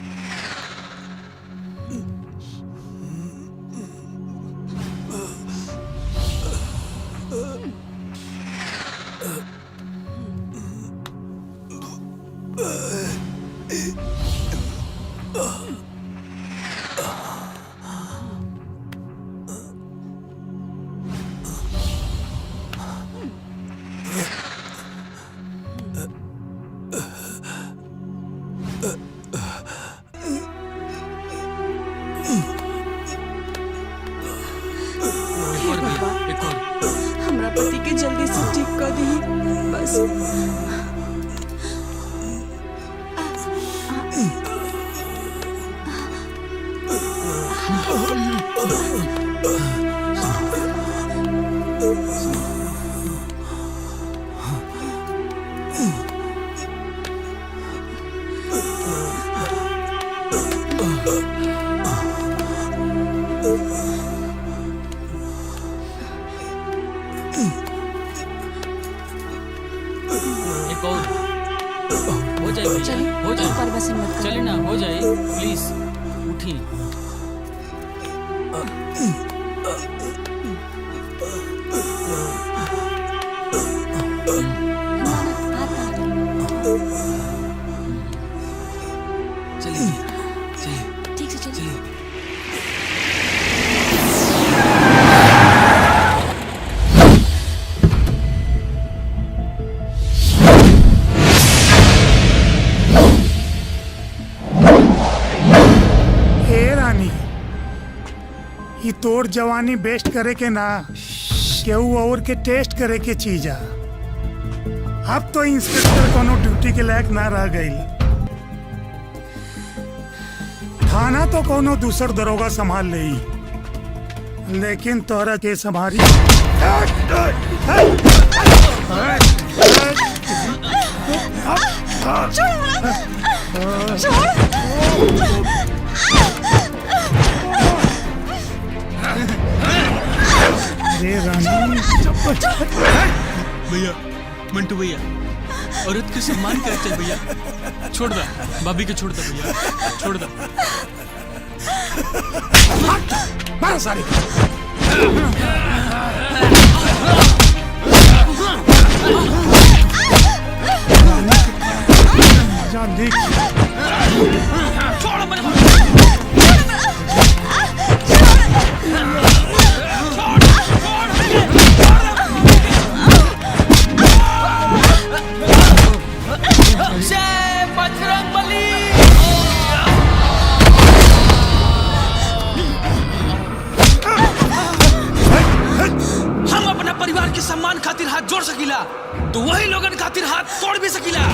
हमरा पति के जल्दी से ठीक कर दी बस। एक और हो जाए भैया, हो जाए, चलिए ना, हो जाए प्लीज उठिए। चलिए चलिए ठीक से चलिए। ये तोड़ जवानी बेस्ट करे के ना केहू और के टेस्ट करे के चीज है। अब तो इंस्पेक्टर कोनो ड्यूटी के लायक ना रह गई। थाना तो कोनो दूसर दरोगा संभाल ले, लेकिन तोहरा के संभारी अरे रानी भैया मंटू भैया औरत के सम्मान करते भैया। छोड़ दा भाभी के, छोड़ दा भैया, छोड़ दा। मारो सारी। जान देख। छोड़ मेरे जय बजरंगबली। हम अपना परिवार के सम्मान खातिर हाथ जोड़ सकीला तो वही लोगन खातिर हाथ तोड़ भी सकीला।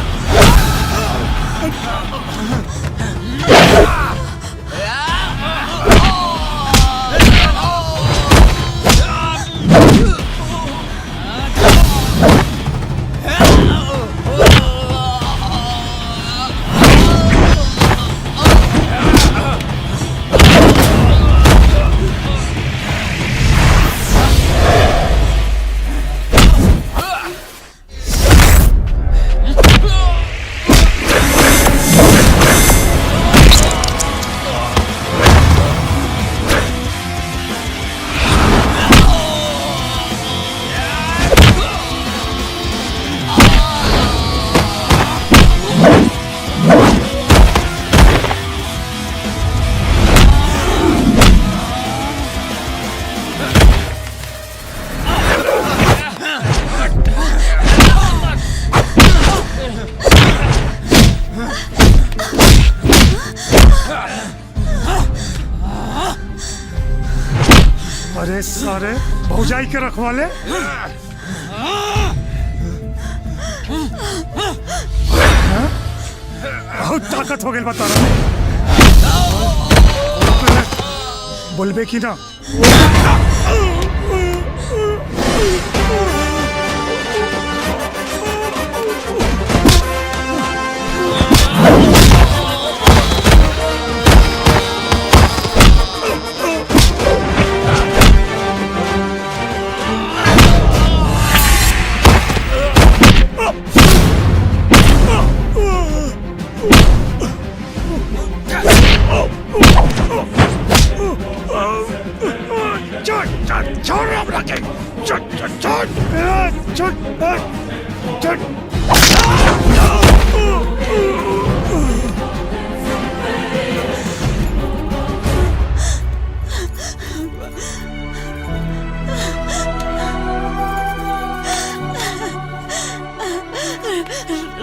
अरे सारे भौजाई के रखवाले। बहुत ताकत हो गई बता रहा बोलबे की ना।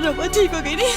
रवा ठीक हो गई नहीं।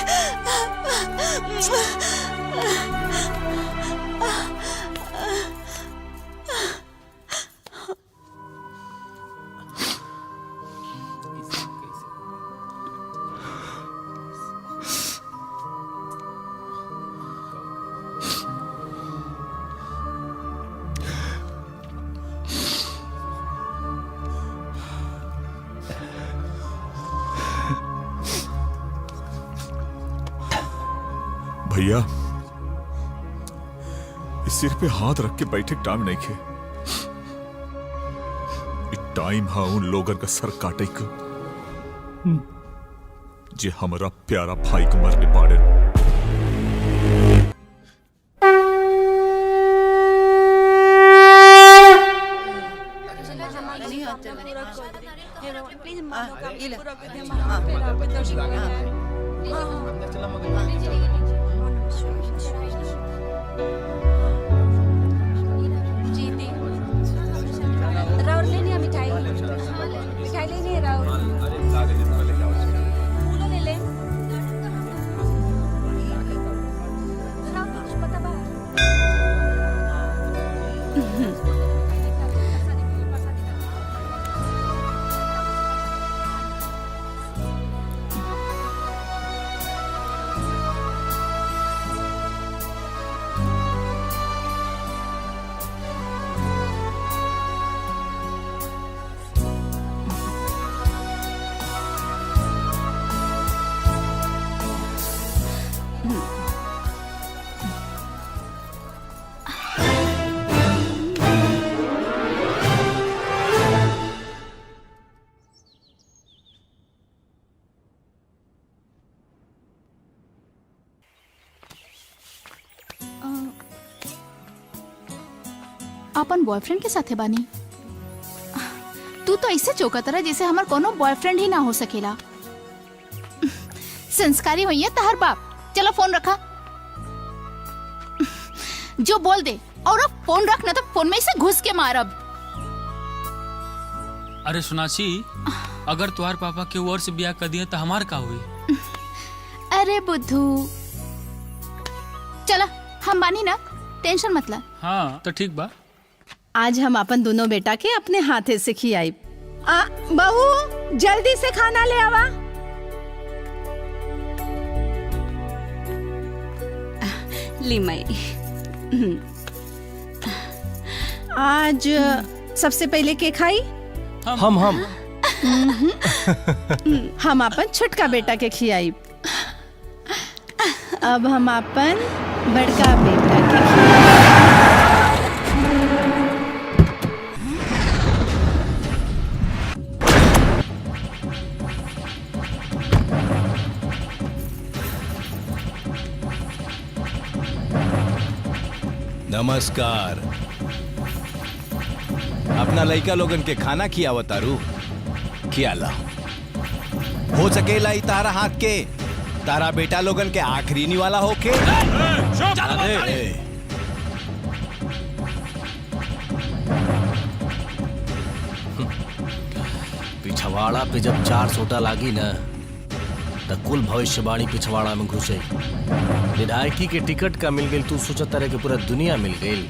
भैया इस सिर पे हाथ रख के बैठे टाइम नहीं खे। टाइम हा उन लोगन का सर काटे का जे हमारा प्यारा भाई को मरने पाड़े। राहुल लेनी है मिठाई, मिठाई लेनी है राहुल। फूल ले ले राहुल, कुछ पता बा? अपन बॉयफ्रेंड के साथे बानी। तू तो ऐसे चौकत रहा जैसे हमार कोनो बॉयफ्रेंड ही ना हो सकेला। संस्कारी हुई है तहर बाप। चलो फोन रखा, जो बोल दे। और अब फोन रखना तो फोन में से घुस के मारब। अरे सोनाक्षी, अगर तुम्हारे पापा के और से ब्याह कर दिया तो हमार का हुई? अरे बुद्धू, चला हम बानी ना, टेंशन मत ला। हाँ तो ठीक बा। आज हम अपन दोनों बेटा के अपने हाथे से खियाई। बहू जल्दी से खाना ले आवा। ली माई। आज सबसे पहले के खाई हम हम अपन छोटका बेटा के खियाई। अब हम अपन बड़का बेटा के खियाई। नमस्कार। अपना लड़का लोगन के खाना खियावा तारू, खियाला। हो सकेला ई तारा हाथ के तारा बेटा लोगन के आखिरी निवाला होके। पिछवाड़ा पे जब 4 सोटा लागी ना तो कुल भविष्यवाणी पिछवाड़ा में घुसे। विधायकी के टिकट का मिल गई, तू सोचत रहे कि पूरा दुनिया मिल गई।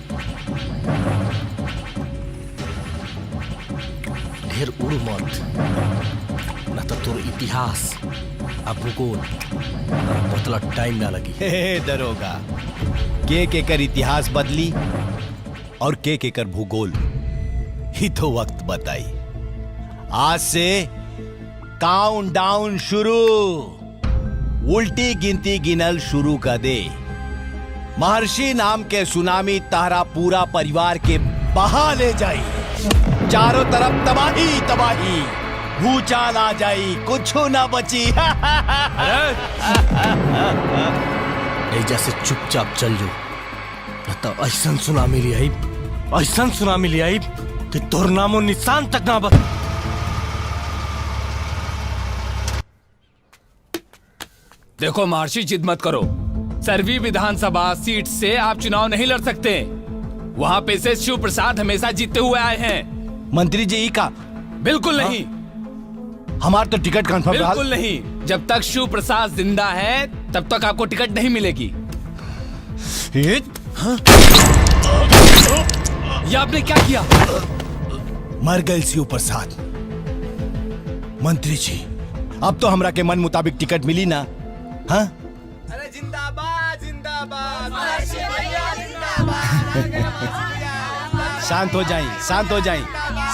ढेर उड़ मत, न तो तोर इतिहास अब भूगोल बतला टाइम ना लगी। हे दरोगा, के कर इतिहास बदली और के कर भूगोल ही तो वक्त बताई। आज से काउंट डाउन शुरू। उल्टी गिनती गिनल शुरू कर दे। महर्षि नाम के सुनामी तारा पूरा परिवार के बहा ले जाई। चारों तरफ तबाही तबाही, भूचाल आ जाई, कुछ ना बची। ऐजा से चुपचाप चल जो, तो ऐसा सुनामी ले आई, ऐसा सुनामी ले आई कि तोर नामो निशान तक ना बच। देखो महर्षि, जिद मत करो। सर्वी विधानसभा सीट से आप चुनाव नहीं लड़ सकते। वहाँ पे से शिव प्रसाद हमेशा जीतते हुए आए हैं। मंत्री जी का बिल्कुल नहीं। हमारा तो टिकट कंफर्म। बिल्कुल नहीं। जब तक शिव प्रसाद जिंदा है तब तक आपको टिकट नहीं मिलेगी। ये आपने क्या किया? मर गए शिव प्रसाद। मंत्री जी, अब तो हमरा के मन मुताबिक टिकट मिली ना? हाँ? अरे जिंदाबाद जिंदाबाद। शांत हो जाएं, शांत हो जाएं,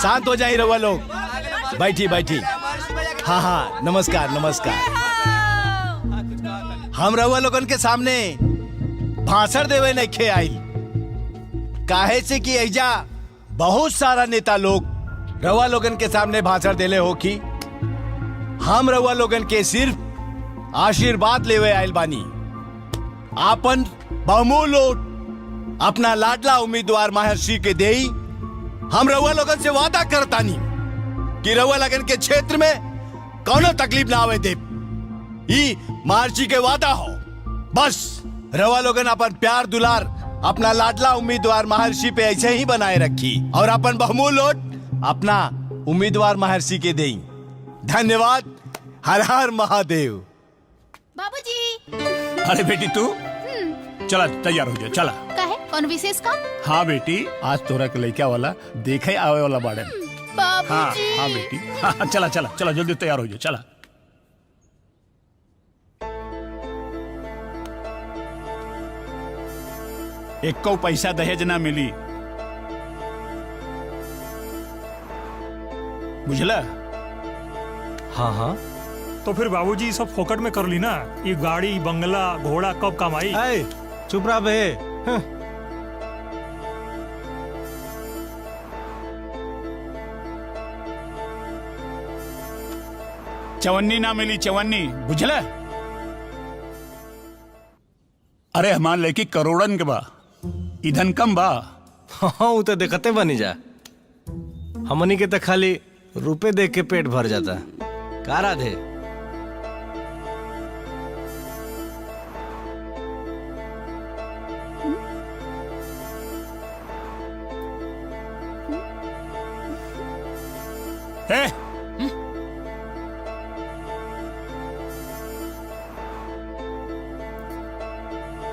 शांत हो जाएं रवा लोग। बैठी बैठी। हाँ हाँ, नमस्कार नमस्कार। हम रवा लोगन के सामने भाषण देवे नहीं आइल। काहे से कि ऐजा बहुत सारा नेता लोग रवा लोगन के सामने भाषण देले हो कि हम रवा लोगन के सिर्फ आशीर्वाद लेवे आइल बानी। आपन बहुमूल्य वोट अपना लाडला उम्मीदवार महर्षि के देई। हम रउआ लोगन से वादा करतानी कि रउआ लोगन के क्षेत्र में कौनो तकलीफ ना आवे दे। ई महर्षि के वादा हो। बस रउआ लोगन अपन प्यार दुलार अपना लाडला उम्मीदवार महर्षि पे ऐसे ही बनाए रखी और अपन बहुमूल्य वोट अपना उम्मीदवार महर्षि के देई। धन्यवाद। हर हर महादेव। बाबूजी। अरे बेटी तू चला तैयार हो जा, चला। काहे? कौन विशेष काम? हाँ बेटी, आज तोरा के लड़का वाला देखे आवे वाला बाड़े। हाँ हाँ बेटी, हाँ चला चला चला, जल्दी तैयार हो जा, चला। एको पैसा दहेज ना मिली, बुझला? हाँ हाँ तो फिर बाबूजी सब फोकट में कर ली ना। ये गाड़ी बंगला घोड़ा कब काम आई? चुप रहा बे। चवन्नी ना मिली चवन्नी, बुझला? अरे हमार लेके करोड़न के बा, ईधन कम बा। हाँ वो तो देखते बनी जा, हमनी के तो खाली रुपए देख के पेट भर जाता। का राधे?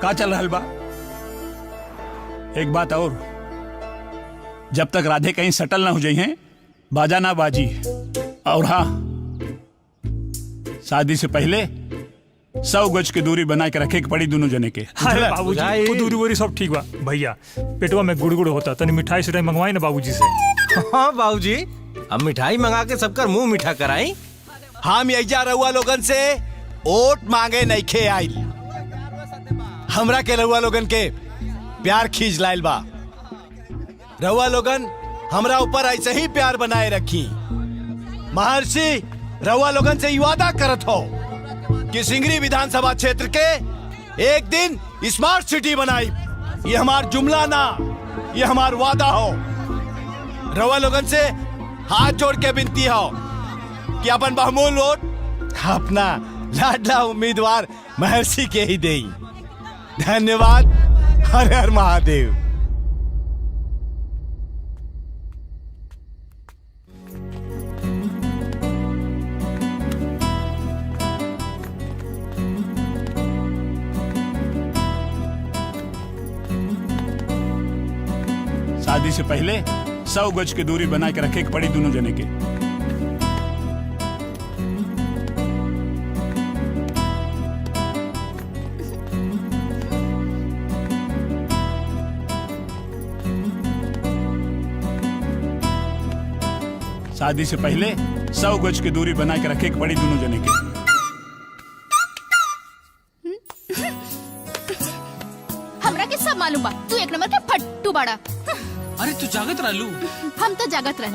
का चल रहा बा? एक बात और, जब तक राधे कहीं सेटल ना हो जाई हैं, बाजा ना बाजी। और हाँ, शादी से पहले 100 गज की दूरी बना के रखे के पड़ी दोनों जने के। अरे बाबूजी वो दूरी वूरी सब ठीक बा। भैया पेटवा में गुड़गुड़ होता, तनी मिठाई सिठाई मंगवाई ना बाबूजी से। हाँ बाबूजी, अब मिठाई मंगा के सबका मुंह मीठा कराई। हम यही रहुआ लोगन से ओट मांगे नहीं खे आई। हमरा के रहुआ लोगन के प्यार खींच लाइल बा। रहुआ लोगन हमरा ऊपर ऐसे ही प्यार बनाए रखी। महर्षि रहुआ लोगन से वादा करत हो कि सिंगरी विधानसभा क्षेत्र के एक दिन स्मार्ट सिटी बनाई। ये हमार जुमला ना, ये हमार वादा हो। रहुआ लोगन से हाथ जोड़ के विनती हो कि अपन बहुमूल्य वोट अपना लाडला उम्मीदवार महर्षि के ही देई। धन्यवाद। हर हर महादेव। शादी से पहले 100 गज की दूरी बना के रखे के पड़ी दोनों जने के। शादी से पहले 100 गज की दूरी बना के रखे के पड़ी दोनों जने के। हमरा के सब मालूम बा, तू एक नंबर के फट्टू बाड़ा। अरे तू जागत रहलू? हम तो जागत रहे।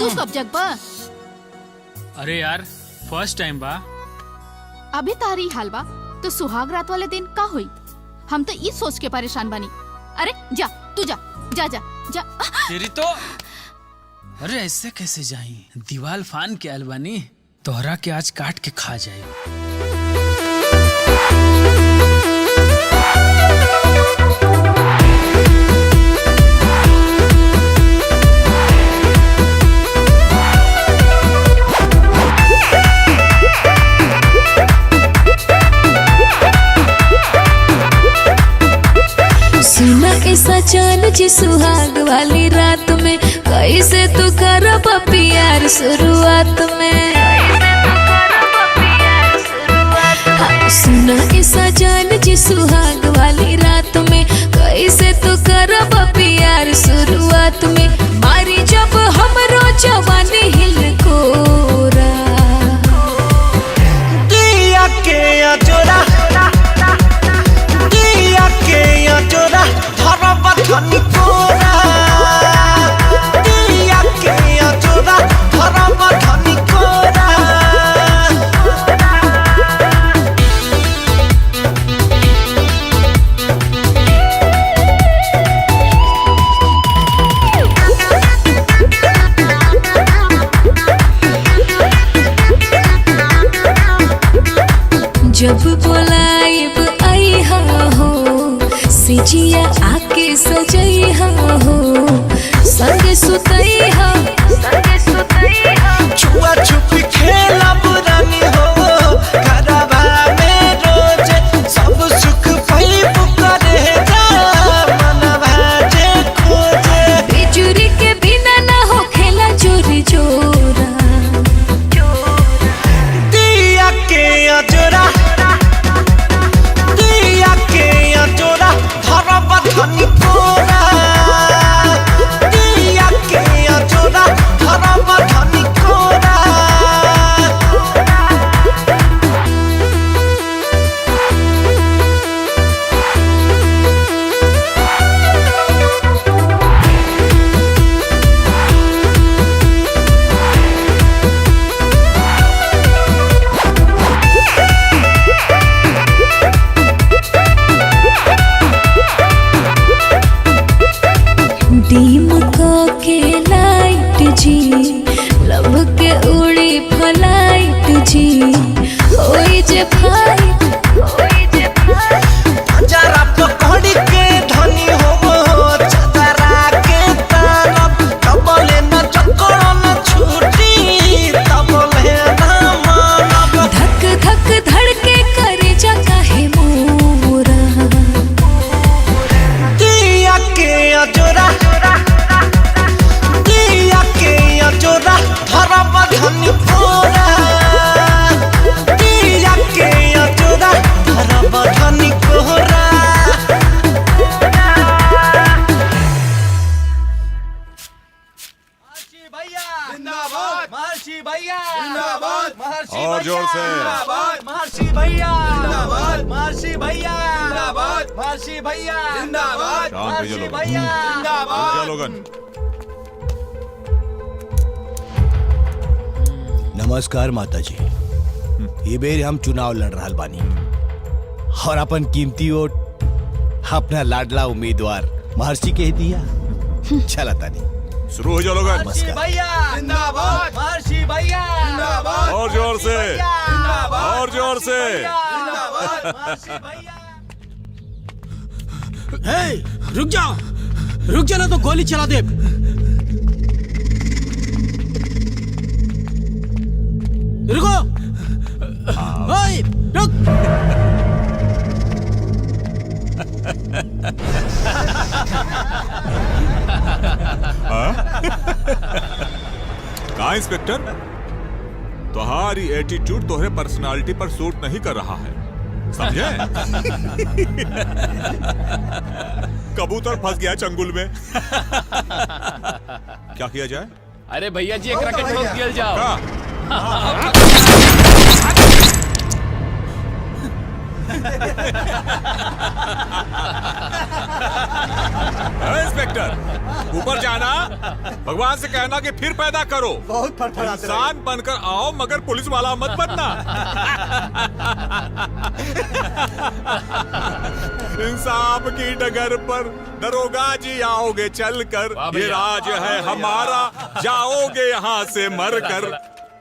तू कब जग बा? अरे यार फर्स्ट टाइम बा। अभी तारी हाल बा तो सुहाग रात वाले दिन का हुई? हम तो ये सोच के परेशान बनी। अरे जा तू जा जा जा जा। तेरी तो अरे ऐसे कैसे जाई? दीवाल फान के अलबानी तोहरा के आज काट के खा जाए। सुना ऐसा चाल जी सुहाग वाली रात में, कैसे तू करब प्यार शुरुआत में। सुना ऐसा चाल जी सुहाग वाली रात में, कैसे तू करब प्यार शुरुआत में। मारी जब हमरो जवानी हिल कोरा, दिया के अजोरा दिया के अजोरा धरा बथनी कोरा। दिया के अजोरा धरा बथनी कोरा। जब बोलाइब आइहा हो, सिजिया आके सजइहा हो, संगे सुतइहा छुआ छुपी खेलब रानी हो, घरवा में रोज सब सुख पैब करे जा, मनवा जे खोजे। बिजुरी के बिना ना हो खेला जोरी जोरा। दिया के अजोरा दिया के अजोरा धरा बथनी कोरा। दिया के अजोरा भैया जिंदाबाद, महर्षि भैया जिंदाबाद, शांत हो जाओ लोग। भैया जिंदाबाद। रुक जाओ लोगन। नमस्कार माता जी। ये बेर हम चुनाव लड़ रहा बानी और अपन कीमती वोट अपना लाडला उम्मीदवार महर्षि के दिया। चला तानी शुरू हो जाओ लोगन। महर्षि भैया जिंदाबाद, महर्षि भैया जिंदाबाद, और जोर से, जिंदाबाद, और जोर से। जिंदाबाद, महर्षि भैया। हे, रुक जा, रुक जा ना तो गोली चला दे। रुको, ओए, रुक। कहा इंस्पेक्टर, तुम्हारी एटीट्यूड तोहरे पर्सनालिटी पर सूट नहीं कर रहा है, समझे? कबूतर फंस गया चंगुल में। क्या किया जाए? अरे भैया जी, एक रैकेट ठोक दिया जाओ। इंस्पेक्टर, ऊपर जाना, भगवान से कहना कि फिर पैदा करो। बहुत फड़फड़ाते रहे। इंसान बनकर आओ मगर पुलिस वाला मत बनना। इंसाफ की डगर पर दरोगा जी आओगे चलकर, ये राज है हमारा, जाओगे यहाँ से मरकर।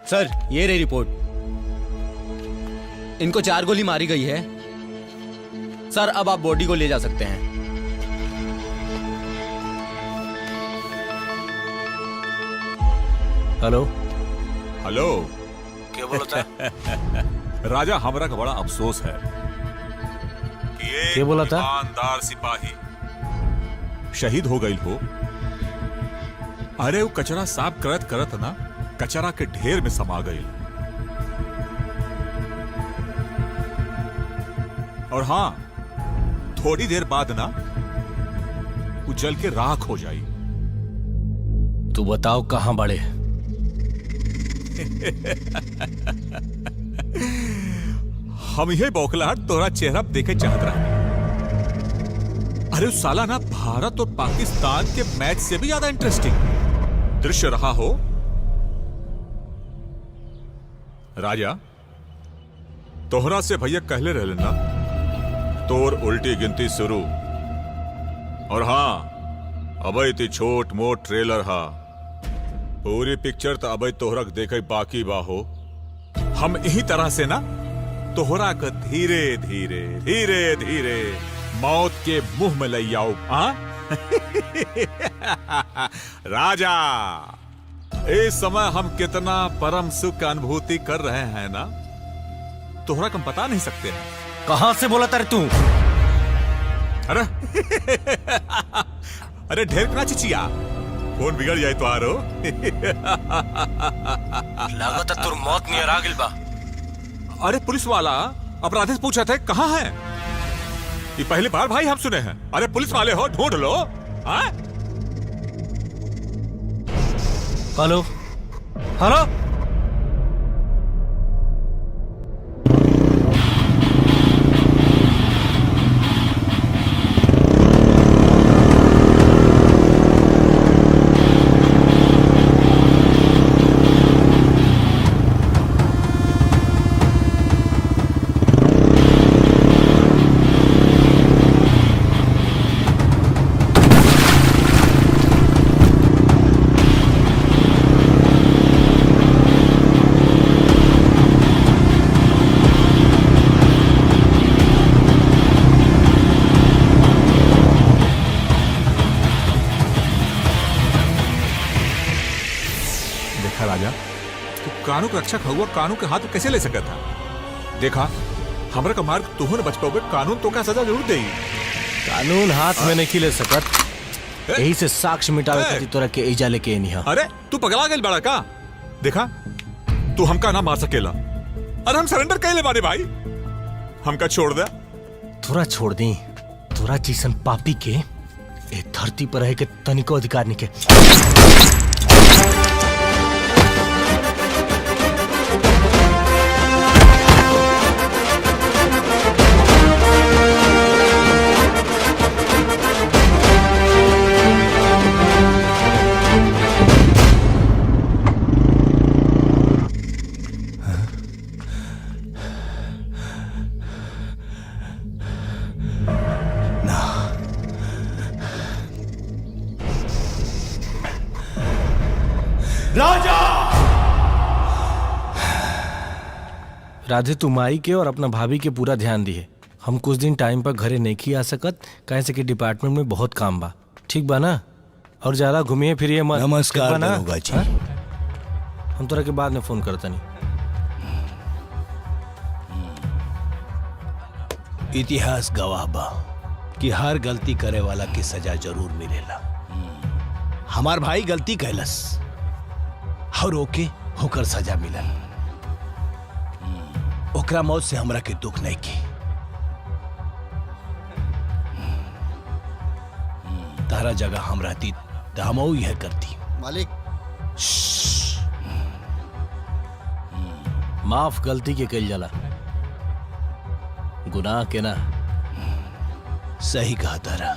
सर, ये रही रिपोर्ट। इनको 4 गोली मारी गई है। सर, अब आप बॉडी को ले जा सकते हैं। हेलो हेलो, क्या बोलता है? राजा, हमरा का बड़ा अफसोस है कि एक क्या बोला था? ईमानदार सिपाही शहीद हो गई हो। अरे वो कचरा साफ करत करत ना कचरा के ढेर में समा गई। और हाँ, थोड़ी देर बाद ना वो जल के राख हो जाई। तू बताओ कहां बड़े? हम ये बौखलाहट तोरा चेहरा देखे चाहत रहे। अरे उस साला ना भारत और पाकिस्तान के मैच से भी ज्यादा इंटरेस्टिंग दृश्य रहा हो। राजा, तोहरा से भैया कहले रहे ना, तोर उल्टी गिनती शुरू। और हाँ, अबे ती छोट मोट ट्रेलर हा, पूरी पिक्चर तो अबे तोहरा देखे बाकी बाहो। हम यही तरह से ना तोहरा का धीरे धीरे धीरे धीरे मौत के मुंह में ले आओ। राजा, इस समय हम कितना परम सुख का अनुभूति कर रहे हैं ना, तोहरा कम बता नहीं सकते हैं। कहां से बोला तारे तू? अरे अरे ढेर ना चिचिया, फोन बिगड़ जाए तो आरो। लागत तुर मौत नियर आ गिल बा। अरे पुलिस वाला अपराधी से पूछा थे कहाँ है। ये पहली बार भाई हम सुने हैं। अरे पुलिस वाले हो, ढूंढ लो। हेलो हेलो, राजा, तू कानून का रक्षक हुआ, कानून के हाथ कैसे ले सका था? देखा, हमरा का मार्ग तू न बच पाओगे, कानून तो का सजा जरूर देगी। कानून हाथ में नहीं ले सकत, यही से साक्ष्य मिटावे खातिर तोरा के एजा लेके एनी हा। अरे तू पगला गेल बड़ा का? देखा, तू हमका ना मार सकेला। अरे हम सरेंडर कैले बारे भाई, हमका छोड़ दे। तोरा छोड़ दी, तोरा जैसन पापी के ए धरती पर रहे के तनिको अधिकार नहीं के। राजा राधे तू माई के और अपना भाभी के पूरा ध्यान दिए। हम कुछ दिन टाइम पर घरे नहीं आ सकत कहे से कि डिपार्टमेंट में बहुत काम बा। ठीक बा ना? और ज्यादा घूमिए फिरिए मत। नमस्कार ठीक बा ना? दरोगा जी। हाँ? हम तोरा के बाद में फोन करता नहीं। इतिहास गवाह बा कि हर गलती करे वाला की सजा जरूर मिलेला। हमार भाई गलती कैलस और ओके होकर सजा मिलल। ओकरा मौत से हमरा के दुख नहीं की। तारा जगह हम रहती तो हम यह करती। मालिक माफ गलती के कल जाला, गुनाह के ना। सही कहा तारा।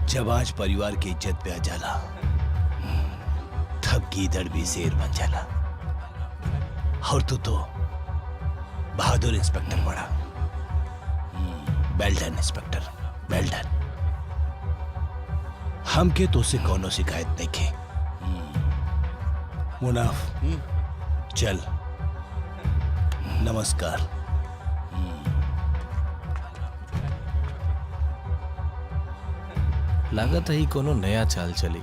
जब आज परिवार की इज्जत पे आ जाला तब गीदड़ भी शेर बन जाला। और तू तो बहादुर इंस्पेक्टर बड़ा। वेल डन इंस्पेक्टर, वेल डन। हमके तो से कोनो शिकायत नहीं की। मुनाफ चल, नमस्कार। लागत है कोनो नया चाल चली।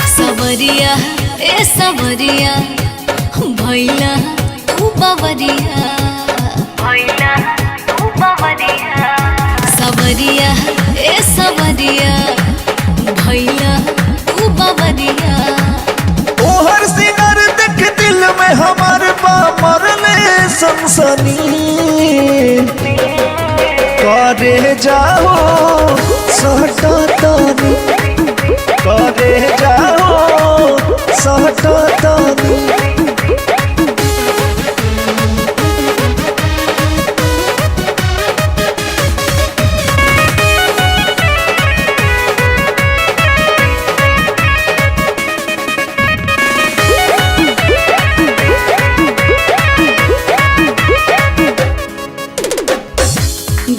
सवरिया ए सवरिया भैला तू बवरिया, भैला तू बवरिया। सवरिया ए सवरिया भैला तू बवरिया। ओहर सिंगर देख दिल में हमारे मरले सनसनी करे जाओ सहटा तानी, करे जाओ सहटा तानी।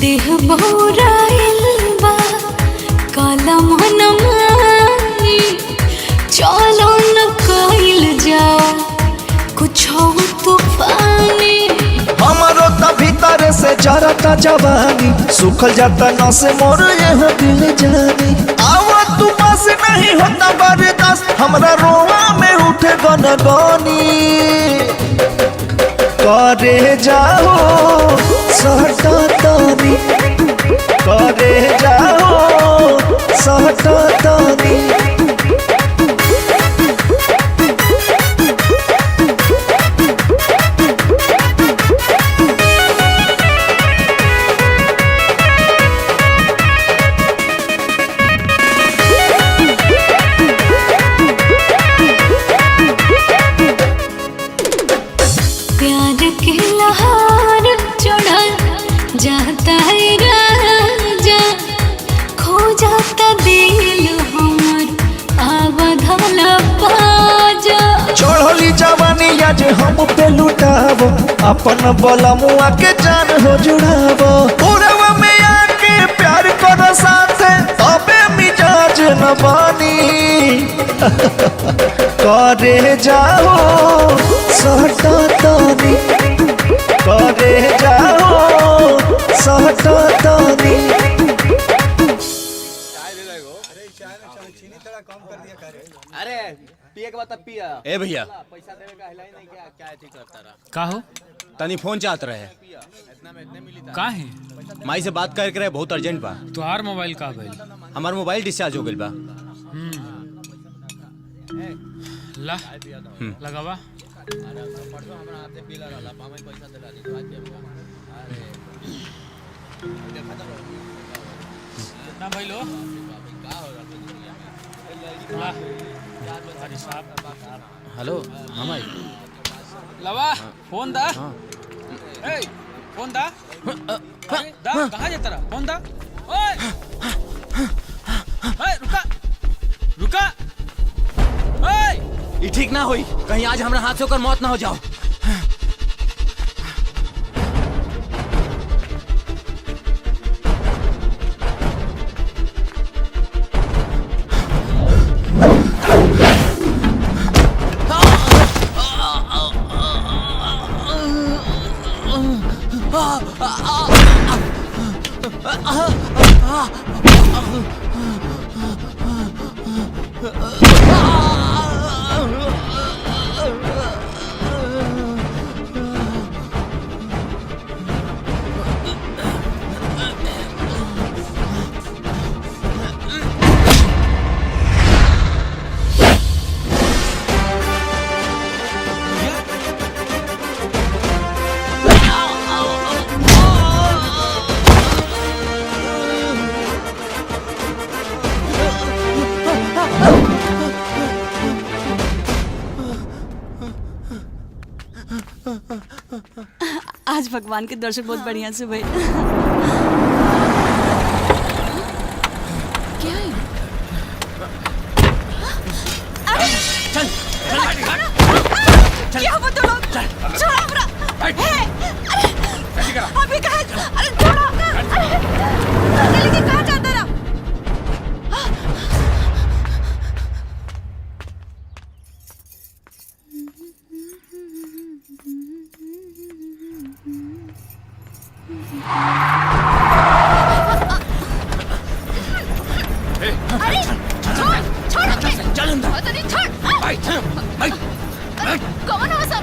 देह बहुराइल बा काला मनम चलो न कइल जाओ कुछ तूफानी। हमारो त भीतर से जरता जवानी सुखल जाता नस मोर यह दिल जानी। आवा तू पास नहीं होता बर्दाश्त हमरा रोवा में उठे गनगनी करे जाओ सहटा तानी, करे जाओ सहटा तानी। प्यार के लहार चढ़ल जाता है राजा, खो जाता दिल हमर आबधल बाजा। चढ़ली जवानी आज हम पे लुटावो अपन बलमुआ के जान हो जुड़ावो। पूरवा में आके प्यार करो साथे तबे मिजाज न बानी करे जाओ सहटा तानी, करे जाओ सहटा तानी। अरे पिए के बाद पिया। ए भैया पैसा देवे का हिलाई नहीं क्या अथी करता रहा। का हो? तनी फोन चाहत रहे। का है? माई से बात करके रहे, बहुत अर्जेंट बा। तुहार मोबाइल का भइल? हमार मोबाइल डिस्चार्ज हो गइल बा। ला लगावा। कितना भइल हो? हेलो हाँ भाई लवा फोन दा ए फोन दा अरे, दा कहाँ जाता रहा फोन दा ओए रुका रुका ओए ये ठीक ना हुई, कहीं आज हमारे हाथ से होकर मौत ना हो जाओ। आज भगवान के दर्शन बहुत बढ़िया से भाई। क्या है? अरे चल क्या हुआ तुम लोग? छोड़ो हमरा। अभी कहाँ? अरे छोड़ो। लेकिन कहाँ जाता रहा? अरे छोड़ छोड़ चल अंदर तो नहीं छोड़ कौन हो सब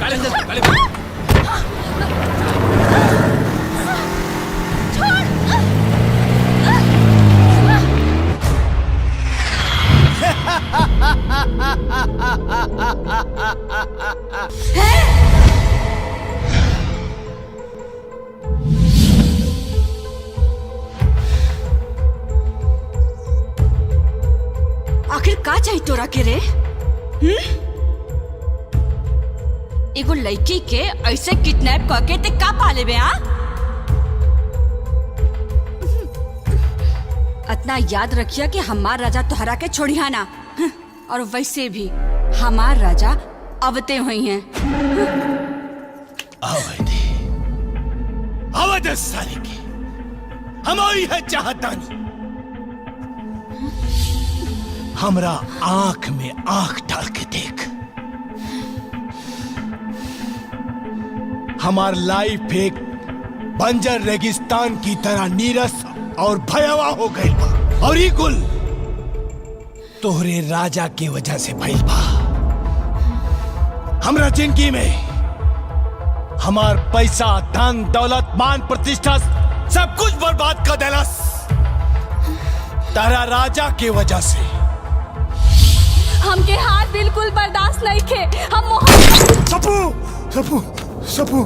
आखिर का चाहिए तोरा के रे? एगो लड़की के ऐसे किडनैप करके ते का पाले बे? इतना याद रखिया कि हमार राजा तोहरा के छोड़िया ना। और वैसे भी हमार राजा अवते हुई हैं। अवध साले की हमारी है चाहतानी। हमरा आंख में आंख डाल के देख। हमार लाइफ एक बंजर रेगिस्तान की तरह नीरस और भयावह हो गई बा। और ये कुल तोहरे राजा की वजह से भइल बा। हमरा जिंदगी में हमार पैसा, धन, दौलत, मान, प्रतिष्ठा सब कुछ बर्बाद कर देलस तारा राजा की वजह से। हमके हाथ बिल्कुल बर्दाश्त नहीं खे। हम सपू सपू सपू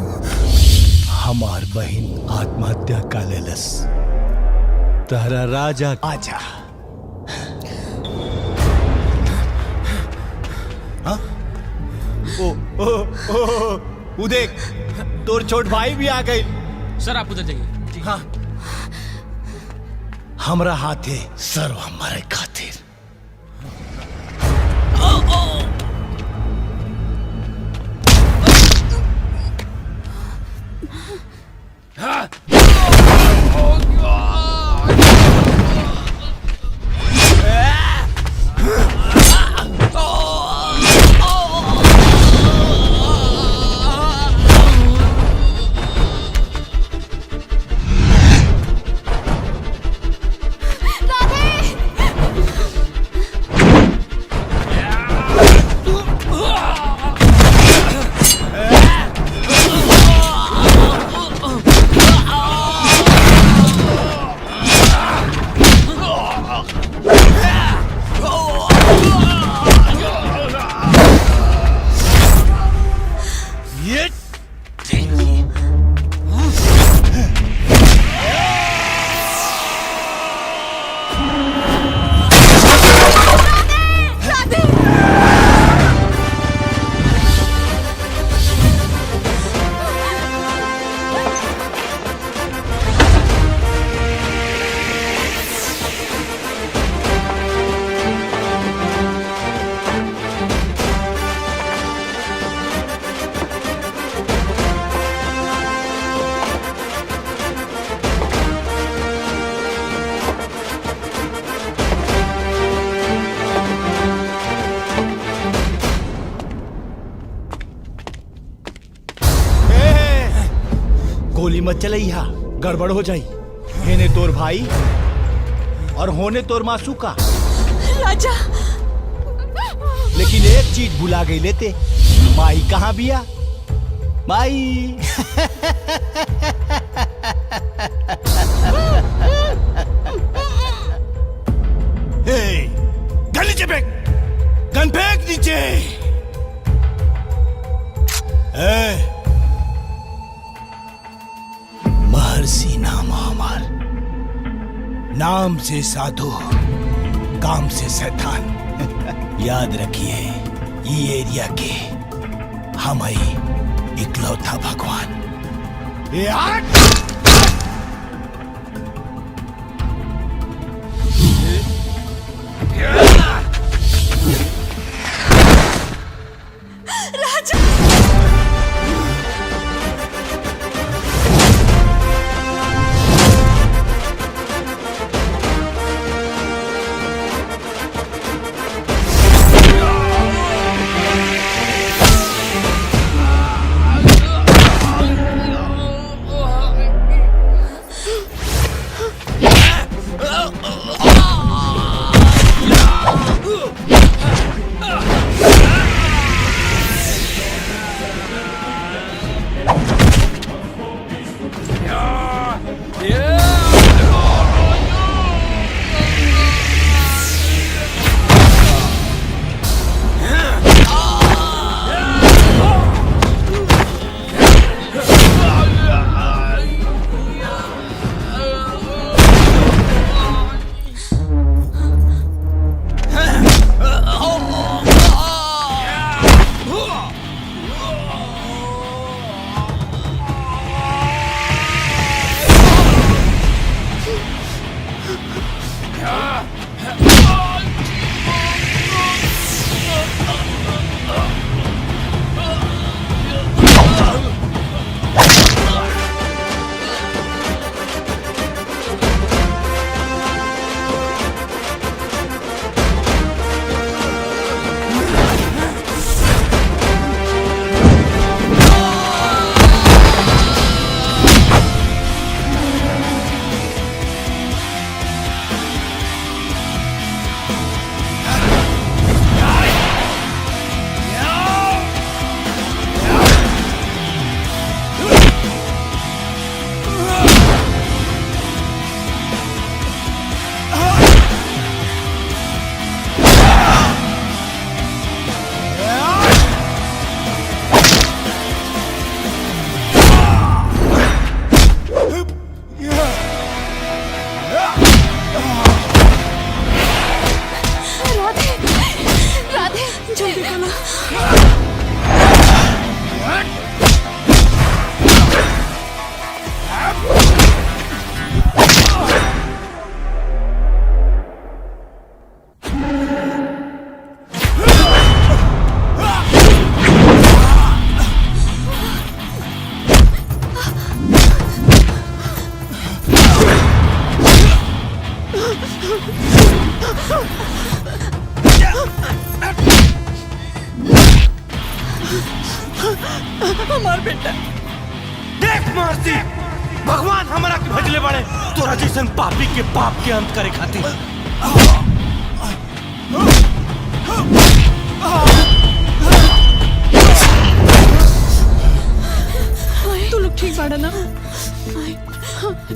हमार बहन आत्महत्या का लेलस। तारा राजा आजा। हाँ? ओ देख तोर छोट भाई भी आ गई। सर आप उधर जाइए। हाँ हमरा हाथे सर्व हमारे खातिर। मत चलैया, गड़बड़ हो जाई। हेने तोर भाई और होने तोर मासू का। राजा लेकिन एक चीज भुला गई लेते, माई कहाँ बिया? माई गन नीचे फेंक, गन फेंक नीचे। महर्षि नाम हमार, नाम से साधु, काम से शैतान। याद रखिए, ये एरिया के हम ही इकलौता भगवान। हमार बेटा देख महर्षि, भगवान हमारा के भेजले बड़े तोरा जैसन पापी के पाप के अंत करे खातिर। तू लोग ठीक बाड़ा ना?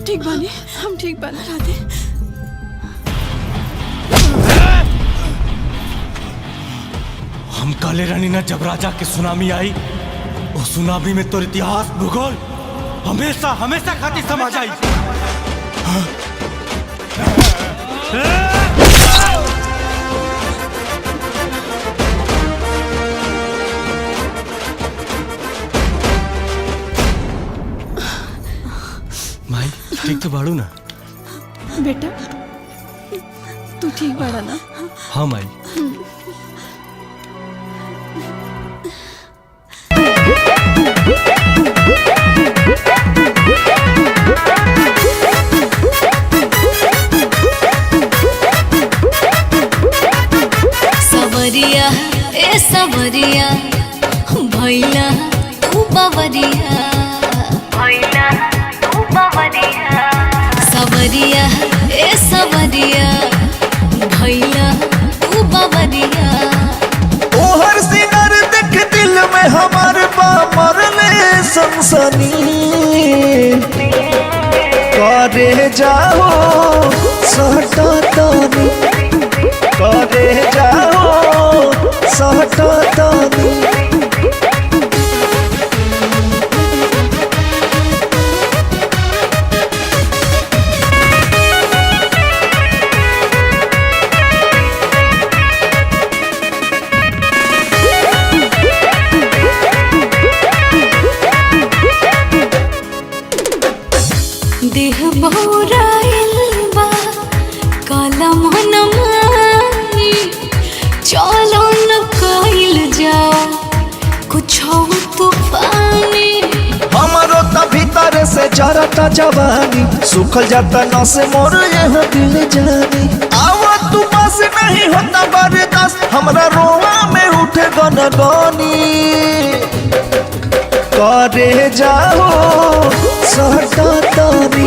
ठीक बानी, हम ठीक बानी। राधे हम काले रानी ना जब राजा के सुनामी आई, वो सुनामी में तो इतिहास भूगोल हमेशा हमेशा खातिर समा जाई। माई ठीक तो बाड़ू ना? बेटा तू ठीक बाड़ा ना? हाँ माई। सवरिया ए सवरिया भैला तू बवरिया भैला तू सवरिया ए सवरिया भैया तू बवरिया ओहर सिंगर देख दिल में हमार मरले सनसनी करे जाओ सहटा तानी करे जाओ सहटा तानी देह बहुराइल बा काला मन माई चलो न कइल जाओ कुछ तूफानी हमारो त भीतर से जरता जवानी सुखल जाता न से मोर यह दिल जानी आवा तू बस नहीं होता बर्दाश्त हमरा रोआ में उठे गनगनी करे जाओ सहटा तानी